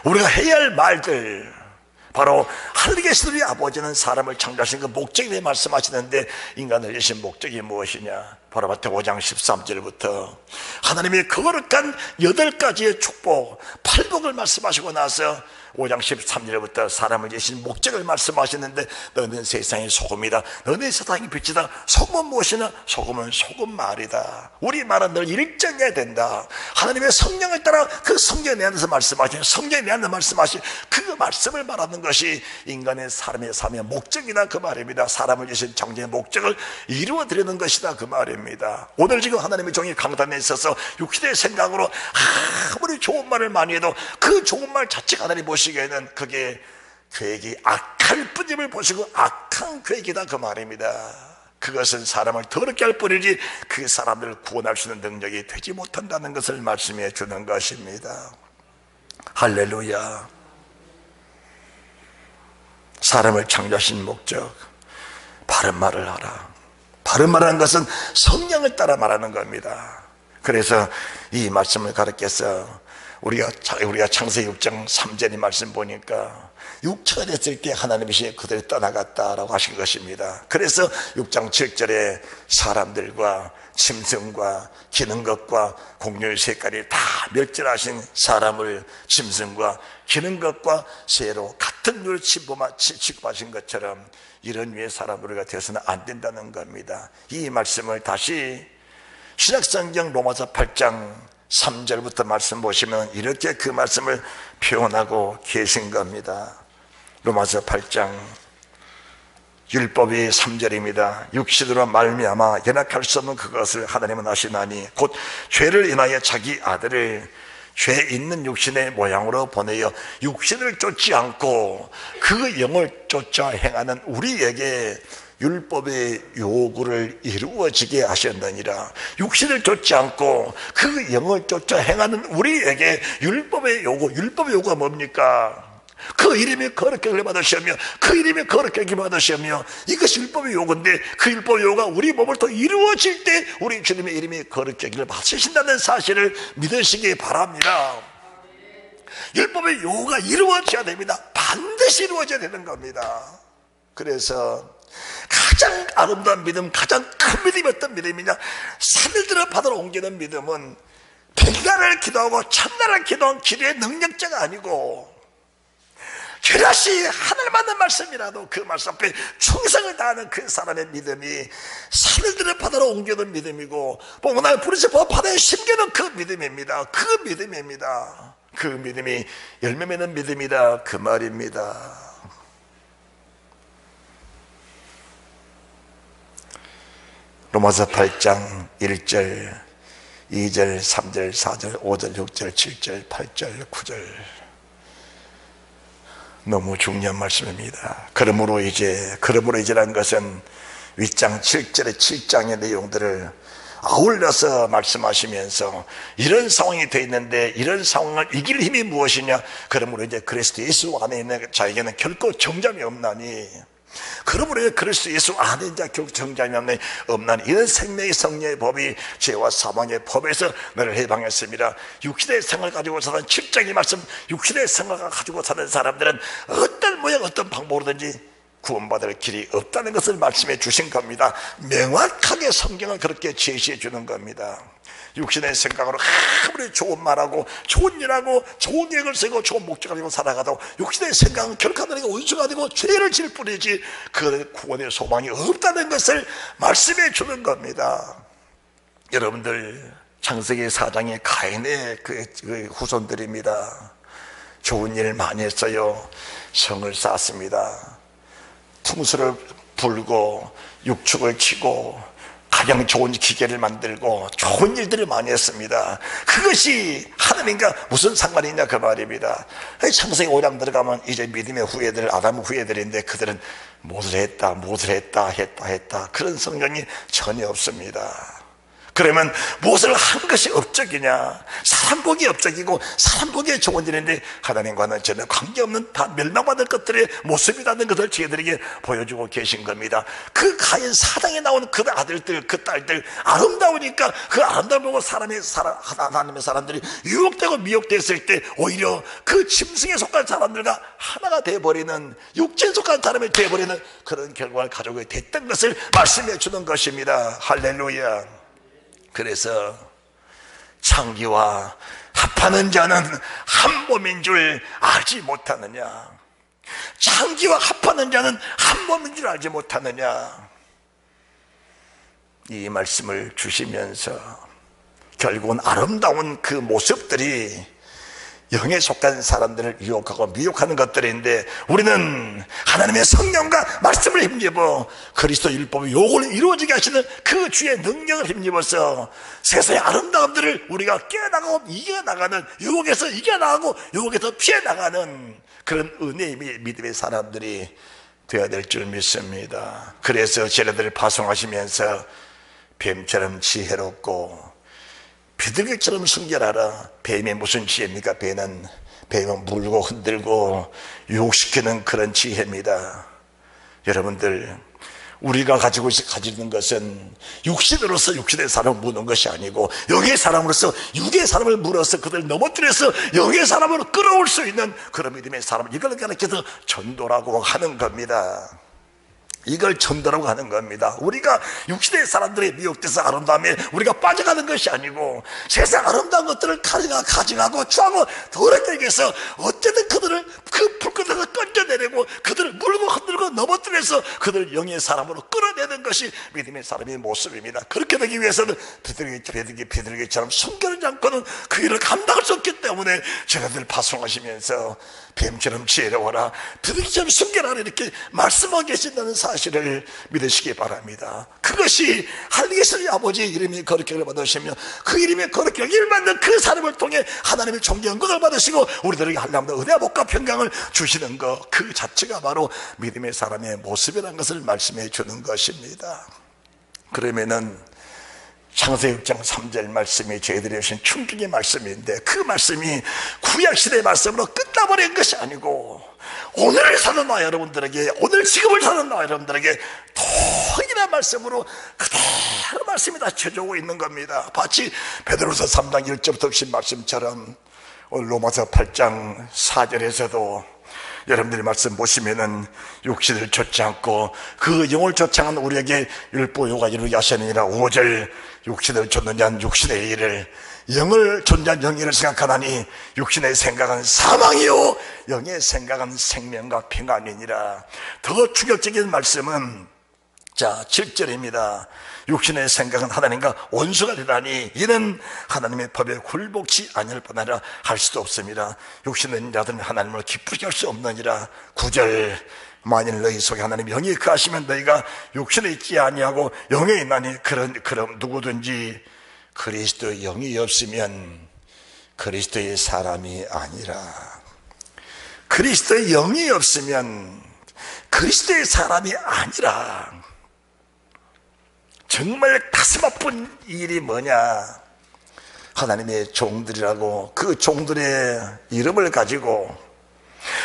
우리가 해야 할 말들, 바로 하늘에 계신 우리 아버지는 사람을 창조하신 그 목적에 대해 말씀하시는데, 인간을 내신 목적이 무엇이냐? 바로 마태복음 5장 13절부터 하나님의 거룩한 8가지의 축복, 8복을 말씀하시고 나서 5장 13절부터 사람을 내신 목적을 말씀하시는데, 너는 세상의 소금이다, 너는 세상의 빛이다. 소금은 무엇이냐? 소금은 소금말이다. 우리 말은 늘 일정해야 된다. 하나님의 성령을 따라 그 성경에 대해서 말씀하시는, 성경에 대해서 말씀하신 그 말씀을 말하는 것이 인간의 사람의 삶의 목적이다 그 말입니다. 사람을 내신 창조의 목적을 이루어드리는 것이다 그 말입니다. 오늘 지금 하나님의 종이 강단에 있어서 육신의 생각으로 아무리 좋은 말을 많이 해도 그 좋은 말 자체가 하나님 보시기에는 그게 계획이 악할 뿐임을 보시고 악한 계획이다 그 말입니다. 그것은 사람을 더럽게 할 뿐이지 그 사람들을 구원할 수 있는 능력이 되지 못한다는 것을 말씀해 주는 것입니다. 할렐루야. 사람을 창조하신 목적, 바른 말을 하라. 바른 말하는 것은 성령을 따라 말하는 겁니다. 그래서 이 말씀을 가르쳐서 우리가 창세기 6장 3절의 말씀 보니까 육체가 됐을 때 하나님이 그들을 떠나갔다라고 하신 것입니다. 그래서 6장 7절에 사람들과 짐승과 기는 것과 공룡의 색깔이 다 멸절하신 사람을 짐승과 기는 것과 새로 같은 율 취급하신 것처럼 이런 위에 사람 우리가 되어서는 안 된다는 겁니다. 이 말씀을 다시 신약성경 로마서 8장 3절부터 말씀 보시면 이렇게 그 말씀을 표현하고 계신 겁니다. 로마서 8장 율법이 3절입니다. 육신으로 말미암아 연약할 수 없는 그것을 하나님은 아시나니 곧 죄를 인하여 자기 아들을 죄 있는 육신의 모양으로 보내어 육신을 쫓지 않고 그 영을 쫓아 행하는 우리에게 율법의 요구를 이루어지게 하셨느니라. 육신을 쫓지 않고 그 영을 쫓아 행하는 우리에게 율법의 요구가 뭡니까? 그 이름이 거룩하게 받으시며 그 이름이 거룩하게 받으시며 이것이 율법의 요구인데, 그 율법의 요구가 우리 몸을 더 이루어질 때 우리 주님의 이름이 거룩하기를 받으신다는 사실을 믿으시기 바랍니다. 율법의 요구가 이루어져야 됩니다. 반드시 이루어져야 되는 겁니다. 그래서 가장 아름다운 믿음, 가장 큰 믿음이 어떤 믿음이냐? 산을 들어 바다로 옮기는 믿음은 백날을 기도하고 천날을 기도한 기도의 능력자가 아니고, 결하시 하늘 맞는 말씀이라도 그 말씀 앞에 충성을 다하는 그 사람의 믿음이 산을 들어 바다로 옮기는 믿음이고, 오늘 부르짖어 바다에 심기는 그 믿음입니다. 그 믿음입니다. 그 믿음이 열매 맺는 믿음이다 그 말입니다. 로마서 8장 1절, 2절, 3절, 4절, 5절, 6절, 7절, 8절, 9절 너무 중요한 말씀입니다. 그러므로 이제라는 것은 윗장 7절의 7장의 내용들을 아울러서 말씀하시면서 이런 상황이 되어 있는데 이런 상황을 이길 힘이 무엇이냐? 그러므로 이제 그리스도 예수 안에 있는 자에게는 결코 정잠이 없나니, 그러므로 그리스도 예수 안에 이제 결코 정잠이 없나니 이런 생명의 성령의 법이 죄와 사망의 법에서 너를 해방했습니다. 육신의 생을 가지고 사는 7장의 말씀, 육신의 생을 가지고 사는 사람들은 어떤 모양 어떤 방법으로든지 구원받을 길이 없다는 것을 말씀해 주신 겁니다. 명확하게 성경은 그렇게 제시해 주는 겁니다. 육신의 생각으로 아무리 좋은 말하고 좋은 일하고 좋은 계획을 세고 좋은 목적을 가지고 살아가도 육신의 생각은 결코 하나님과 원수가 되고 죄를 질 뿐이지 그 구원의 소망이 없다는 것을 말씀해 주는 겁니다. 여러분들, 창세기 4장의 가인의 그 후손들입니다. 좋은 일 많이 했어요. 성을 쌓았습니다. 풍수를 불고 육축을 치고 가장 좋은 기계를 만들고 좋은 일들을 많이 했습니다. 그것이 하나님과 무슨 상관이냐 그 말입니다. 창세기 5장 들어가면 이제 믿음의 후예들, 아담 후예들인데 그들은 무엇을 했다 그런 성경이 전혀 없습니다. 그러면 무엇을 한 것이 업적이냐? 사람 보기 업적이고 사람 보기에 좋은 일인데 하나님과는 전혀 관계없는 다 멸망받을 것들의 모습이라는 것을 저희들에게 보여주고 계신 겁니다. 그 가인 사장에 나온 그 아들들, 그 딸들 아름다우니까 그 아름다움 보고 하나님의 사람들이 유혹되고 미혹됐을 때 오히려 그 짐승에 속한 사람들과 하나가 되어버리는, 육체에 속한 사람이 되어버리는 그런 결과를 가져오게 됐던 것을 말씀해 주는 것입니다. 할렐루야. 그래서 창기와 합하는 자는 한 몸인 줄 알지 못하느냐? 창기와 합하는 자는 한 몸인 줄 알지 못하느냐? 이 말씀을 주시면서 결국은 아름다운 그 모습들이 영에 속한 사람들을 유혹하고 미혹하는 것들인데 우리는 하나님의 성령과 말씀을 힘입어 그리스도 율법의 요구를 이루어지게 하시는 그 주의 능력을 힘입어서 세상의 아름다움들을 우리가 깨나가고 이겨나가는, 유혹에서 이겨나가고 유혹에서 피해나가는 그런 은혜의 믿음의 사람들이 되어야 될 줄 믿습니다. 그래서 제자들을 파송하시면서 뱀처럼 지혜롭고 비둘기처럼 순결하라. 뱀이 무슨 지혜입니까? 뱀은 물고 흔들고 유혹시키는 그런 지혜입니다. 여러분들, 우리가 가지는 것은 육신으로서 육신의 사람을 무는 것이 아니고 영의 사람으로서 육의 사람을 물어서 그들을 넘어뜨려서 영의 사람으로 끌어올 수 있는 그런 믿음의 사람, 이걸 가르쳐서 전도라고 하는 겁니다. 이걸 전도라고 하는 겁니다. 우리가 육신의 사람들의 미혹돼서 아름다움에 우리가 빠져가는 것이 아니고 세상 아름다운 것들을 가져가고 추하고 더럽게 여겨서 어쨌든 그들을 그 불꽃에서 건져내려고 그들을 물고 흔들고 넘어뜨려서 그들을 영의 사람으로 끌어내는 것이 믿음의 사람의 모습입니다. 그렇게 되기 위해서는 비둘기처럼 숨겨내지 않고는 그 일을 감당할 수 없기 때문에 제자들 파송하시면서 뱀처럼 지혜로워라, 비둘기처럼 숨겨라 이렇게 말씀하고 계신다는 사실을 믿으시기 바랍니다. 그것이 하나님의 아버지 이름이 거룩하게 받으시며 그 이름이 거룩하게 받는 그 사람을 통해 하나님의 존귀 영광을 받으시고 우리들에게 하나님의 은혜와 복과 평강을 주시는 것, 그 자체가 바로 믿음의 사람의 모습이라는 것을 말씀해 주는 것입니다. 그러면은 창세기 6장 3절 말씀이 저희들이 주신 충격의 말씀인데 그 말씀이 구약시대의 말씀으로 끝나버린 것이 아니고 오늘을 사는 나와 여러분들에게, 오늘 지금을 사는 나와 여러분들에게 동일한 말씀으로 그대로 말씀이 다 쳐주고 있는 겁니다. 마치 베드로서 3장 1절부터 주신 말씀처럼 오늘 로마서 8장 4절에서도 여러분들이 말씀 보시면은 육신을 좇지 않고 그 영을 좇지 않은 우리에게 율법요가 이루게 하시느니라. 5절 육신을 좇는 자는 육신의 일을, 영을 좇는 자는 영의 일을 생각하나니 육신의 생각은 사망이요 영의 생각은 생명과 평안이니라. 더 충격적인 말씀은 7절입니다. 육신의 생각은 하나님과 원수가 되다니 이는 하나님의 법에 굴복치 아니할 뿐 아니라 할 수도 없습니다. 육신의 자들은 하나님을 기쁘게 할 수 없느니라. 9절 만일 너희 속에 하나님 영이 거하시면 너희가 육신에 있지 아니하고 영에 있나니 그럼 누구든지 그리스도의 영이 없으면 그리스도의 사람이 아니라. 그리스도의 영이 없으면 그리스도의 사람이 아니라. 정말 가슴 아픈 일이 뭐냐? 하나님의 종들이라고 그 종들의 이름을 가지고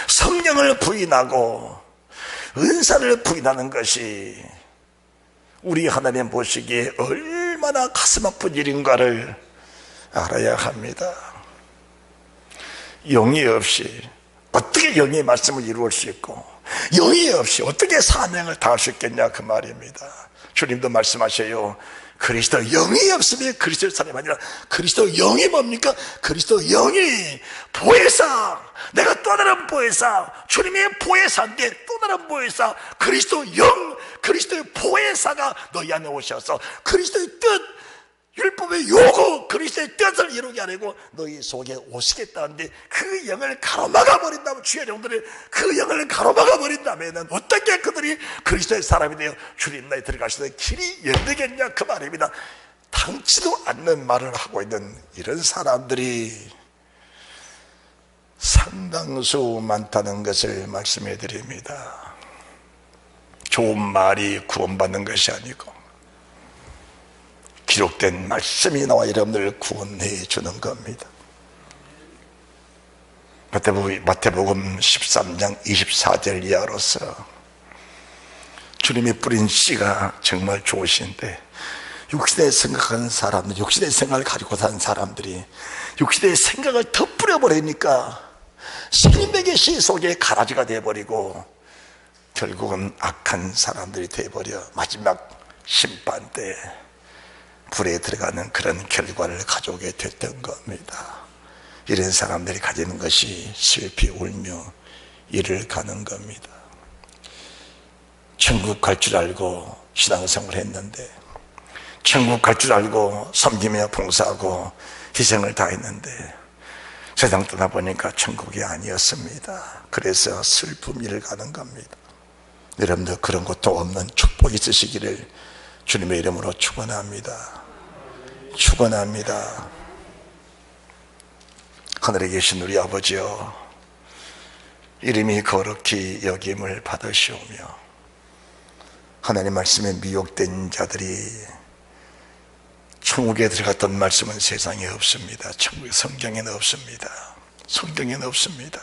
성령을 부인하고 은사를 부인하는 것이 우리 하나님 보시기에 얼마나 가슴 아픈 일인가를 알아야 합니다. 영이 없이 어떻게 영의 말씀을 이루을 수 있고 영이 없이 어떻게 사명을 다할 수 있겠냐 그 말입니다. 주님도 말씀하셔요. 그리스도 영이 없으면 그리스도의 사람이 아니라 그리스도 영이 뭡니까? 그리스도 영이 보혜사, 내가 또 다른 보혜사, 주님의 보혜사인데 또 다른 보혜사, 그리스도 영, 그리스도의 보혜사가 너희 안에 오셔서 그리스도의 뜻, 율법의 요구, 그리스도의 뜻을 이루게 하려고 너희 속에 오시겠다는데 그 영을 가로막아 버린다면, 주의 종들이 그 영을 가로막아 버린다면 어떻게 그들이 그리스도의 사람이 되어 주님 나라에 들어가시는 길이 열리겠냐 그 말입니다. 당치도 않는 말을 하고 있는 이런 사람들이 상당수 많다는 것을 말씀해 드립니다. 좋은 말이 구원받는 것이 아니고 기록된 말씀이 나와 여러분들을 구원해 주는 겁니다. 마태복음 13장 24절 이하로서 주님이 뿌린 씨가 정말 좋으신데 육신의 생각하는 사람들, 육신의 생각을 가지고 사는 사람들이 육신의 생각을 더 뿌려버리니까 생명의 씨 속에 가라지가 되어버리고 결국은 악한 사람들이 되어버려 마지막 심판 때 불에 들어가는 그런 결과를 가져오게 됐던 겁니다. 이런 사람들이 가지는 것이 슬피 울며 이를 가는 겁니다. 천국 갈 줄 알고 신앙생활을 했는데, 천국 갈 줄 알고 섬기며 봉사하고 희생을 다했는데 세상 떠나보니까 천국이 아니었습니다. 그래서 슬픔 이를 가는 겁니다. 여러분들 그런 것도 없는 축복이 있으시기를 주님의 이름으로 축원합니다. 축원합니다. 하늘에 계신 우리 아버지여, 이름이 거룩히 여김을 받으시오며 하나님 말씀에 미혹된 자들이 천국에 들어갔던 말씀은 세상에 없습니다. 천국의 성경에는 없습니다. 성경에는 없습니다.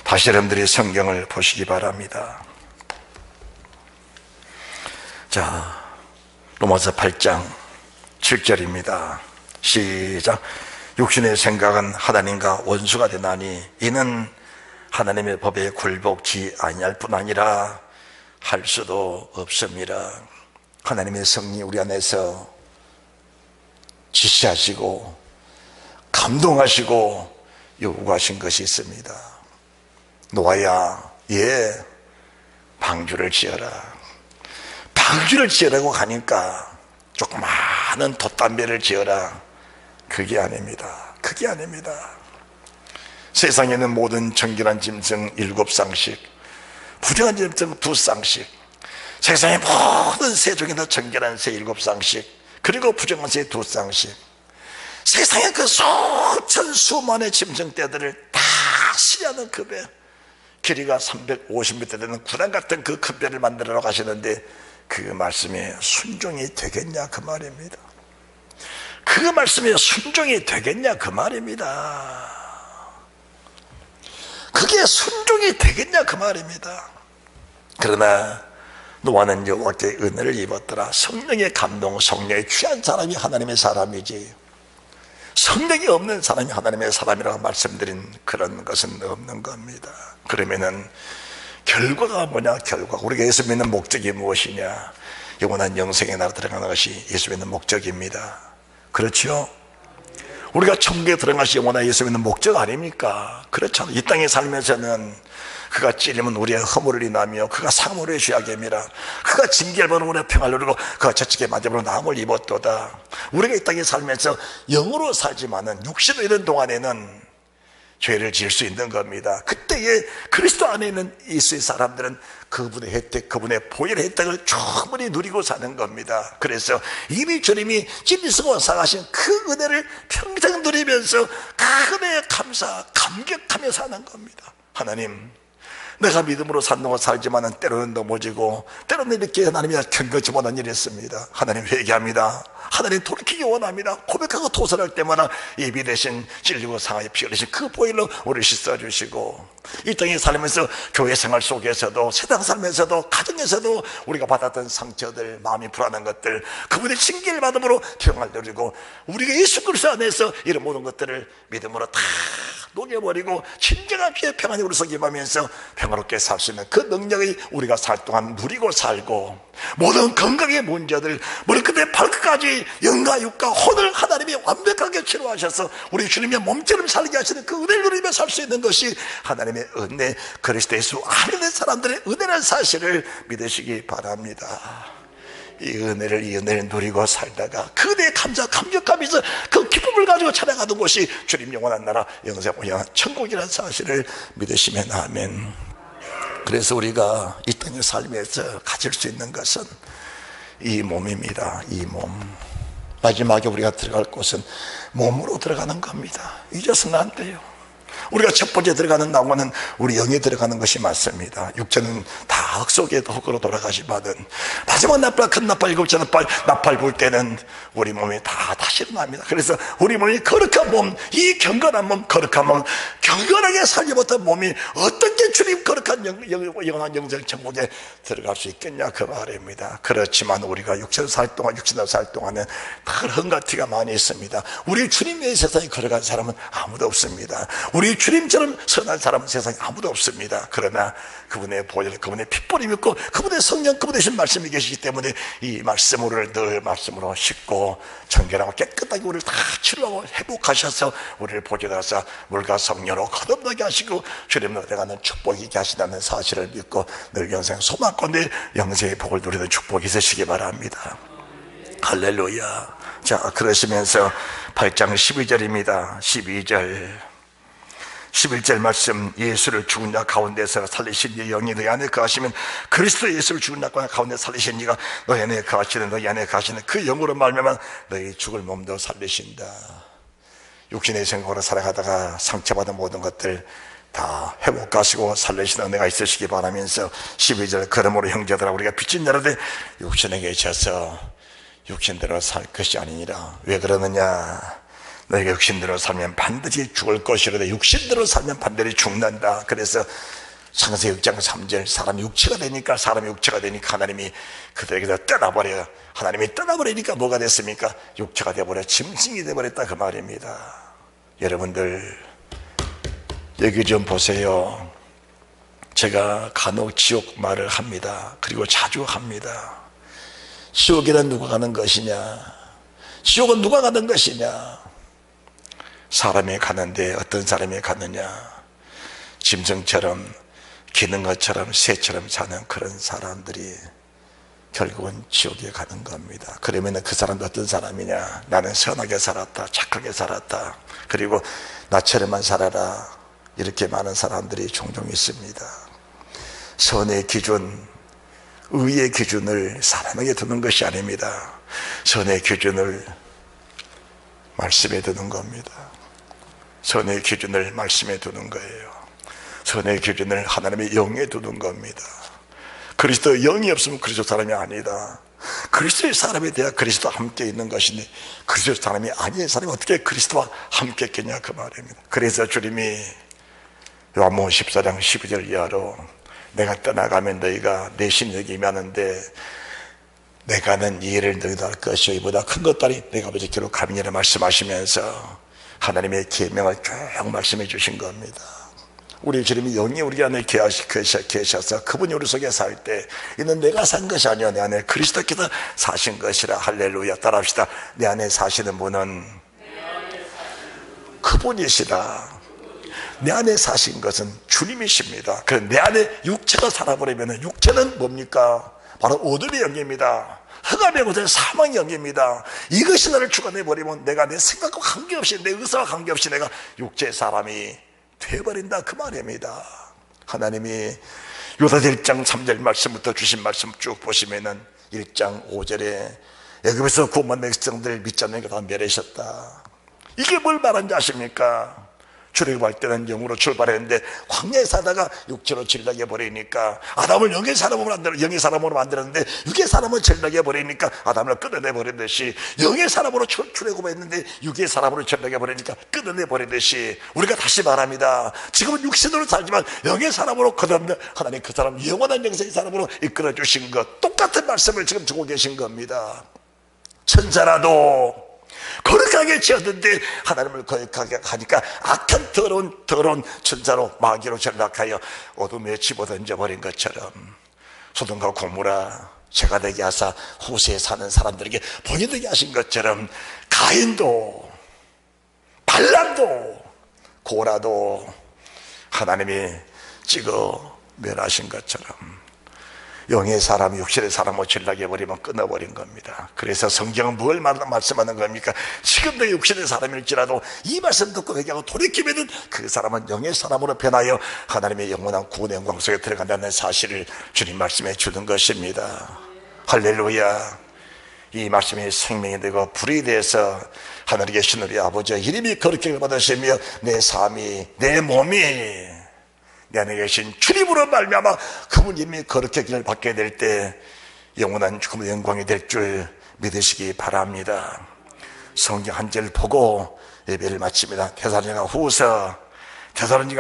다시 여러분들이 성경을 보시기 바랍니다. 자, 로마서 8장 7절입니다. 시작. 육신의 생각은 하나님과 원수가 되나니 이는 하나님의 법에 굴복지 아니할 뿐 아니라 할 수도 없습니다. 하나님의 성령이 우리 안에서 지시하시고 감동하시고 요구하신 것이 있습니다. 노아야, 방주를 지어라. 방주를 지으라고 하니까 조그마한 돛담배를 지어라. 그게 아닙니다. 그게 아닙니다. 세상에는 모든 정결한 짐승 7쌍씩, 부정한 짐승 2쌍씩, 세상의 모든 새 중에서 정결한 새 7쌍씩, 그리고 부정한 새 2쌍씩, 세상의 그 수천 수만의 짐승떼들을 다 수리하는 그 배, 길이가 350m 되는 구단 같은 그 큰 배를 만들어 가시는데 그 말씀에 순종이 되겠냐 그 말입니다. 그 말씀에 순종이 되겠냐 그 말입니다. 그게 순종이 되겠냐 그 말입니다. 그러나 노아는 여호와께 은혜를 입었더라. 성령의 감동, 성령에 취한 사람이 하나님의 사람이지, 성령이 없는 사람이 하나님의 사람이라고 말씀드린 그런 것은 없는 겁니다. 그러면은 결과가 뭐냐? 결과, 우리가 예수 믿는 목적이 무엇이냐? 영원한 영생의 나라 들어가는 것이 예수 믿는 목적입니다. 그렇죠? 우리가 천국에 들어가시 영원한 예수 믿는 목적 아닙니까? 그렇잖아요. 이 땅에 살면서는 그가 찔리면 우리의 허물을 인하며 그가 상물의 죄악임이라, 그가 징계를 받으면 우리의 평안을 누리고 그가 저축에 맞으므로 나음을 입었도다. 우리가 이 땅에 살면서 영으로 살지만은 육신으로 있는 동안에는 죄를 지을 수 있는 겁니다. 그때에 그리스도 안에 있는 예수의 사람들은 그분의 혜택, 그분의 보혈의 혜택을 충분히 누리고 사는 겁니다. 그래서 이미 주님이 진리성과 사가신 그 은혜를 평생 누리면서 그 은혜에 감격하며 사는 겁니다. 하나님, 내가 믿음으로 사는 동안 살지만은 때로는 넘어지고 때로는 이렇게 하나님이 견거지 못한 일이 있습니다. 하나님 회개합니다. 하나님 돌이키기 원합니다. 고백하고 토설할 때마다 예비 대신 찔리고 상하에 피 흘리신 그 보혈로 우리를 씻어주시고, 이 땅에 살면서 교회 생활 속에서도, 세상 삶에서도, 가정에서도 우리가 받았던 상처들, 마음이 불안한 것들, 그분의 징계를 받음으로 평안을 누리고, 우리가 예수 그리스도 안에서 이런 모든 것들을 믿음으로 다 녹여버리고 진정한 피의 평안이 우리 속에 임하면서 평화롭게 살 수 있는 그 능력이 우리가 살 동안 누리고 살고, 모든 건강의 문제들 머리끝에 발끝까지 영과 육과 혼을 하나님이 완벽하게 치료하셔서 우리 주님의 몸처럼 살게 하시는 그 은혜를 누리며 살 수 있는 것이 하나님의 은혜, 그리스도 예수 안에 있는 사람들의 은혜라는 사실을 믿으시기 바랍니다. 이 은혜를 누리고 살다가 그 은혜에 감격하면서 그 기쁨을 가지고 찾아가는 곳이 주님 영원한 나라, 영원한 천국이라는 사실을 믿으시면 아멘. 그래서 우리가 이 땅의 삶에서 가질 수 있는 것은 이 몸입니다. 이 몸. 마지막에 우리가 들어갈 곳은 몸으로 들어가는 겁니다. 잊어서는 안 돼요. 우리가 첫 번째 들어가는 나무는 우리 영에 들어가는 것이 맞습니다. 육체는 다 흙속에 흙으로 돌아가시거든 마지막 나팔, 큰 나팔, 일곱째 나팔 불 때는 우리 몸이 다 다시 일어납니다. 그래서 우리 몸이 거룩한 몸, 이 경건한 몸, 거룩한 몸, 경건하게 살지 못한 몸이 어떻게 주님 거룩한 영원한 영생 천국에 들어갈 수 있겠냐, 그 말입니다. 그렇지만 우리가 육체로 살 동안은 다 흠같이가 많이 있습니다. 우리 주님의 세상에 거룩한 사람은 아무도 없습니다. 우리 주님처럼 선한 사람은 세상에 아무도 없습니다. 그러나 그분의 보혈, 그분의 핏불이 믿고 그분의 성령, 그분의 신 말씀이 계시기 때문에 이 말씀을 늘 말씀으로 씻고 정결하고 깨끗하게 우리를 다 치료하고 회복하셔서 우리를 보존하사 물과 성령으로 거듭나게 하시고 주님으로 들어가는 축복이 있게 하신다는 사실을 믿고 늘 영생 소망권대 영생의 복을 누리는 축복이 있으시기 바랍니다. 할렐루야. 자, 그러시면서 8장 12절입니다. 11절 말씀, 예수를 죽은 자 가운데서 살리신 이 영이 너희 안에 거하시면 그리스도 예수를 죽은 자 가운데 살리신 이가 너희 안에 거하시는, 너희 안에 거하시는 그 영으로 말미암아 너희 죽을 몸도 살리신다. 육신의 생각으로 살아가다가 상처받은 모든 것들 다 회복하시고 살리시는 은혜가 있으시기 바라면서 12절, 그러므로 형제들아 우리가 빚진 자라되 육신에 계셔서 육신대로 살 것이 아니니라. 왜 그러느냐? 너희가 육신대로 살면 반드시 죽을 것이로되 육신대로 살면 반드시 죽는다. 그래서 창세기 6장 3절, 사람이 육체가 되니까 하나님이 그들에게서 떠나버려요. 하나님이 떠나버리니까 뭐가 됐습니까? 육체가 되어버려 짐승이 되어버렸다, 그 말입니다. 여러분들 여기 좀 보세요. 제가 간혹 지옥 말을 합니다. 그리고 자주 합니다. 지옥에는 누가 가는 것이냐? 지옥은 누가 가는 것이냐? 사람이 가는데 어떤 사람이 가느냐? 짐승처럼 기는 것처럼 새처럼 사는 그런 사람들이 결국은 지옥에 가는 겁니다. 그러면 그 사람도 어떤 사람이냐? 나는 선하게 살았다, 착하게 살았다, 그리고 나처럼만 살아라, 이렇게 많은 사람들이 종종 있습니다. 선의 기준, 의의 기준을 사람에게 두는 것이 아닙니다. 선의 기준을 말씀에 두는 겁니다. 선의 기준을 말씀에 두는 거예요. 선의 기준을 하나님의 영에 두는 겁니다. 그리스도 영이 없으면 그리스도 사람이 아니다. 그리스도의 사람에 대해 그리스도와 함께 있는 것인데 그리스도의 사람이 아닌 사람이 어떻게 그리스도와 함께 있겠냐, 그 말입니다. 그래서 주님이 요한복음 14장 12절 이하로 내가 떠나가면 너희가 내 신에게 임하는데 내가 하는 이 일을 너희도 할 것이요 이보다 큰 것들이 내가 아버지 기로 감이니라 말씀하시면서 하나님의 계명을 쭉 말씀해 주신 겁니다. 우리 주님이 영이 우리 안에 계셔서 그분이 우리 속에 살 때 이는 내가 산 것이 아니요 내 안에 그리스도께서 사신 것이라. 할렐루야. 따라합시다. 내 안에 사시는 분은 그분이시다. 내 안에 사신 것은 주님이십니다. 그래서 내 안에 육체가 살아버리면 육체는 뭡니까? 바로 어둠의 영입니다. 흑암의 곳은 사망의 영입니다. 이것이 나를 주관해버리면 내가 내 생각과 관계없이, 내 의사와 관계없이 내가 육체의 사람이 되어버린다, 그 말입니다. 하나님이 요다서 1장 3절 말씀부터 주신 말씀 쭉 보시면은 1장 5절에 애굽에서 구원받은 백성들 믿지 않는 것 다 멸하셨다. 이게 뭘 말하는지 아십니까? 출애굽할 때는 영으로 출발했는데 광야에 사다가 육체로 전락해 버리니까 아담을 영의 사람으로 만들었는데 육의 사람을 전락해 버리니까 아담을 끊어내 버리듯이 영의 사람으로 출애굽했는데 육의 사람으로 전락해 버리니까 끊어내 버리듯이 우리가 다시 말합니다. 지금은 육신으로 살지만 영의 사람으로 거듭나 하나님 그 사람 영원한 영생의 사람으로 이끌어 주신 것, 똑같은 말씀을 지금 주고 계신 겁니다. 천사라도 거룩하게 지었는데 하나님을 거룩하게 하니까 악한 더러운 천사로 마귀로 전락하여 어둠에 집어던져 버린 것처럼 소돔과 고모라 죄가 되게 하사 후세에 사는 사람들에게 본이 되게 하신 것처럼 가인도 발람도 고라도 하나님이 찍어 멸하신 것처럼 영의 사람, 육신의 사람을 전락해버리면 끊어버린 겁니다. 그래서 성경은 뭘 말씀하는 겁니까? 지금도 육신의 사람일지라도 이 말씀 듣고 회개하고 돌이키면 그 사람은 영의 사람으로 변하여 하나님의 영원한 구원의 영광 속에 들어간다는 사실을 주님 말씀해 주는 것입니다. 할렐루야. 이 말씀이 생명이 되고 불이 되어서 하늘에 계신 우리 아버지의 이름이 거룩하게 받으시며 내 삶이, 내 몸이 내 안에 계신 주님으로 말미암아 그분 이름이 거룩하기를 받게 될 때 영원한 죽음의 영광이 될 줄 믿으시기 바랍니다. 성경 한 절 보고 예배를 마칩니다. 데살로니가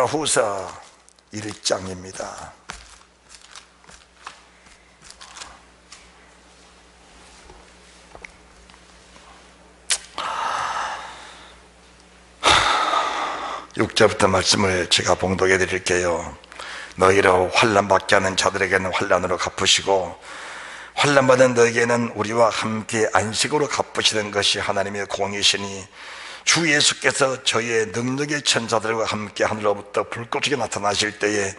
후서 1장입니다. (6절부터) 말씀을 제가 봉독해 드릴게요. 너희로 환난받게 하는 자들에게는 환난으로 갚으시고 환난받은 너희에게는 우리와 함께 안식으로 갚으시는 것이 하나님의 공이시니 주 예수께서 저희의 능력의 천사들과 함께 하늘로부터 불꽃이 나타나실 때에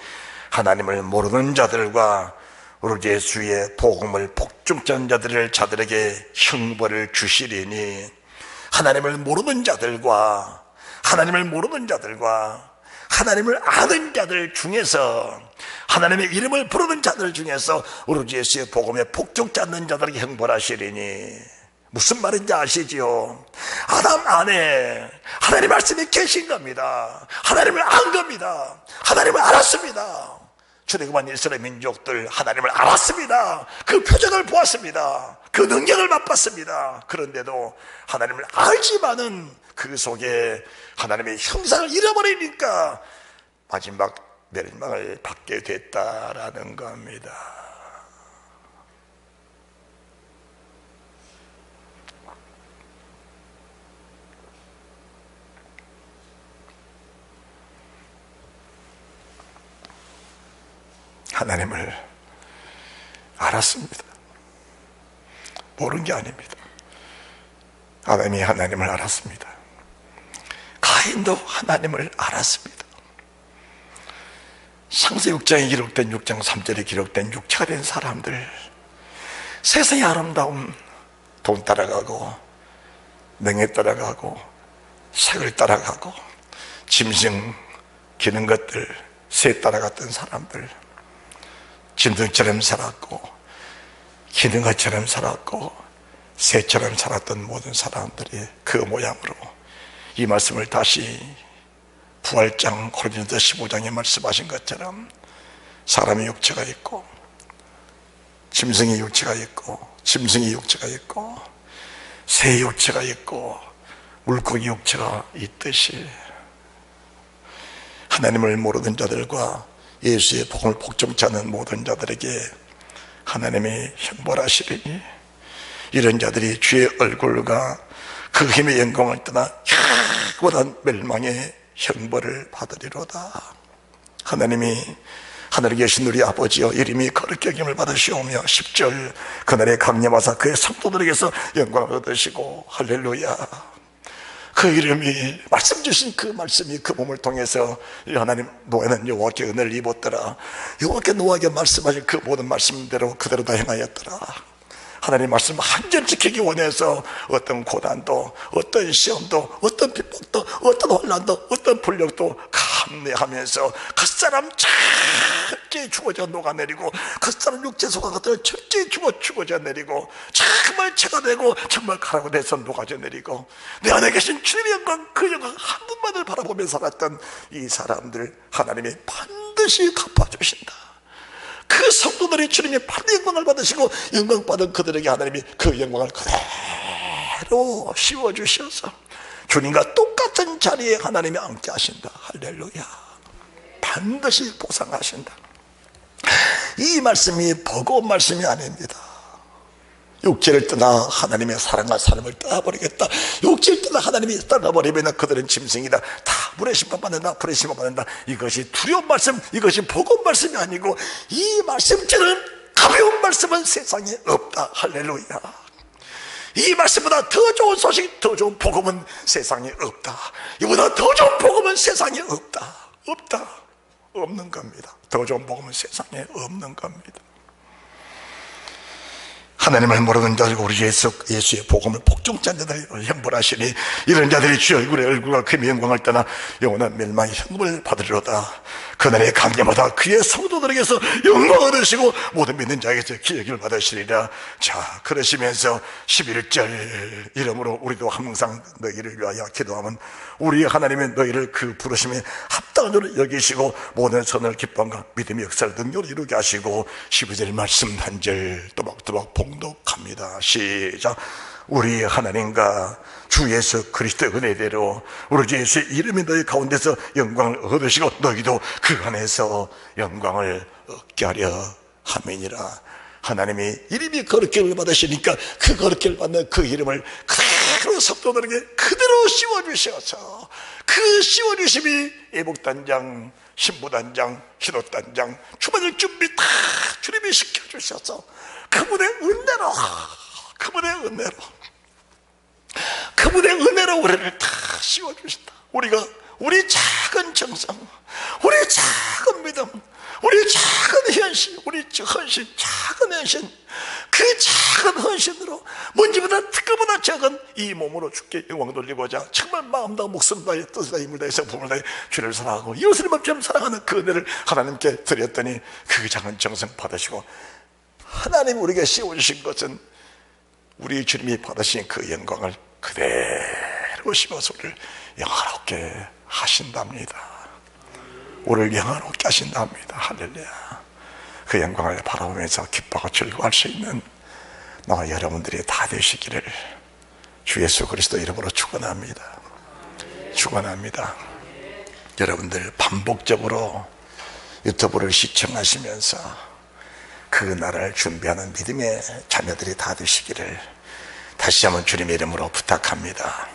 하나님을 모르는 자들과 우리 예수의 복음을 복종한 자들에게 형벌을 주시리니 하나님을 모르는 자들과 하나님을 아는 자들 중에서 하나님의 이름을 부르는 자들 중에서 오로지 예수의 복음에 복종치 않는 자들에게 형벌하시리니 무슨 말인지 아시지요? 아담 안에 하나님 말씀이 계신 겁니다. 하나님을 안 겁니다. 하나님을 알았습니다. 출애굽한 이스라엘 민족들 하나님을 알았습니다. 그 표적을 보았습니다. 그 능력을 맛봤습니다. 그런데도 하나님을 알지만은 그 속에 하나님의 형상을 잃어버리니까 마지막 멸망을 받게 됐다라는 겁니다. 하나님을 알았습니다. 모르는 게 아닙니다. 아담이 하나님을 알았습니다. 가인도 하나님을 알았습니다. 창세기 6장에 기록된 6장 3절에 기록된 육체가 된 사람들, 세상의 아름다움, 돈 따라가고 명예 따라가고 색을 따라가고 짐승 기는 것들, 새 따라갔던 사람들, 짐승처럼 살았고 기는 것처럼 살았고 새처럼 살았던 모든 사람들이 그 모양으로 이 말씀을 다시 부활장 고린도서 15장에 말씀하신 것처럼 사람의 육체가 있고 짐승의 육체가 있고 짐승의 육체가 있고 새의 육체가 있고 물고기 육체가 있듯이 하나님을 모르는 자들과 예수의 복음을 복종치 않는 모든 자들에게 하나님이 형벌하시리니 이런 자들이 주의 얼굴과 그 힘의 영광을 떠나 영원한 멸망의 형벌을 받으리로다. 하나님이 하늘에 계신 우리 아버지여 이름이 거룩히 여김을 받으시오며 10절 그날에 강림하사 그의 성도들에게서 영광을 얻으시고 할렐루야. 그 이름이 말씀 주신 그 말씀이 그 몸을 통해서 하나님 노아는 여호와께 은혜를 입었더라. 여호와께 노아에게 말씀하신 그 모든 말씀대로 그대로 다 행하였더라. 하나님 말씀 한절 지키기 원해서 어떤 고난도 어떤 시험도 어떤 핍박도 어떤 혼란도 어떤 불력도 감내하면서 그 사람 철저히 죽어져 녹아내리고 그 사람 육체 속과 것들을 철저히 죽어져 내리고 정말 채가 되고 정말 가라고 돼서 녹아져 내리고 내 안에 계신 주님의 영광 그 영광 한 분만을 바라보며 먹으며 살았던 이 사람들 하나님이 반드시 갚아주신다. 그 성도들이 주님의 받은 영광을 받으시고 영광 받은 그들에게 하나님이 그 영광을 그대로 씌워주셔서 주님과 똑같은 자리에 하나님이 앉게 하신다. 할렐루야. 반드시 보상하신다. 이 말씀이 버거운 말씀이 아닙니다. 육체를 떠나 하나님의 사랑과 삶을 떠나버리겠다. 육체를 떠나 하나님이 떠나버리면 그들은 짐승이다. 다 불의 심판 받는다. 불의 심판 받는다. 이것이 두려운 말씀, 이것이 버거운 말씀이 아니고 이 말씀처럼 가벼운 말씀은 세상에 없다. 할렐루야. 이 말씀보다 더 좋은 소식, 더 좋은 복음은 세상에 없다. 이보다 더 좋은 복음은 세상에 없다. 없다. 없는 겁니다. 더 좋은 복음은 세상에 없는 겁니다. 하나님을 모르는 자들과 우리 예수의 복음을 복종한 자들을 형벌하시니 이런 자들이 주의 얼굴과 그의 영광을 떠나 영원한 멸망의 현금을 받으리로다. 그날의 강림마다 그의 성도들에게서 영광을 얻으시고 모든 믿는 자에게서 기회를 받으시리라. 자, 그러시면서 11절 이름으로 우리도 항상 너희를 위하여 기도하면 우리 하나님의 너희를 그 부르심에 합당한 줄을 여기시고 모든 선을 기쁨과 믿음의 역사를 능력으로 이루게 하시고 12절 말씀 한 절 또박또박 봉독합니다. 시작. 우리 하나님과 주 예수 그리스도의 은혜대로 우리 주 예수의 이름이 너희 가운데서 영광을 얻으시고 너희도 그 안에서 영광을 얻게 하려 함이니라. 하나님이 이름이 거룩함을 받으시니까 그 거룩함을 받는 그 이름을 그대로 성도들에게 그대로 씌워주셔서 그 씌워주심이 예복단장, 신부단장, 기도단장, 주반일 준비 다 주님이 시켜주셔서 그분의 은혜로 그분의 은혜로 우리를 다 씌워주신다. 우리 작은 정성, 우리 작은 믿음, 우리 작은 헌신, 작은 헌신, 그 작은 헌신으로 먼지보다 특급보다 작은 이 몸으로 주께 영광 돌리고자 정말 마음과 목숨 다해 뜻을 다해 힘을 다해 성품을 다해 주를 사랑하고 이웃을 맘처럼 사랑하는 그 은혜를 하나님께 드렸더니 그 작은 정성 받으시고 하나님 우리에게 씌워주신 것은 우리 주님이 받으신 그 영광을 그대로 씌워서 우리를 영화롭게 하신답니다. 우리를 영화롭게 하신답니다. 할렐루야. 그 영광을 바라보면서 기뻐하고 즐거워할 수 있는 나와 여러분들이 다 되시기를 주 예수 그리스도 이름으로 축원합니다. 축원합니다. 여러분들 반복적으로 유튜브를 시청하시면서 그 나라를 준비하는 믿음의 자녀들이 다 되시기를 다시 한번 주님의 이름으로 부탁합니다.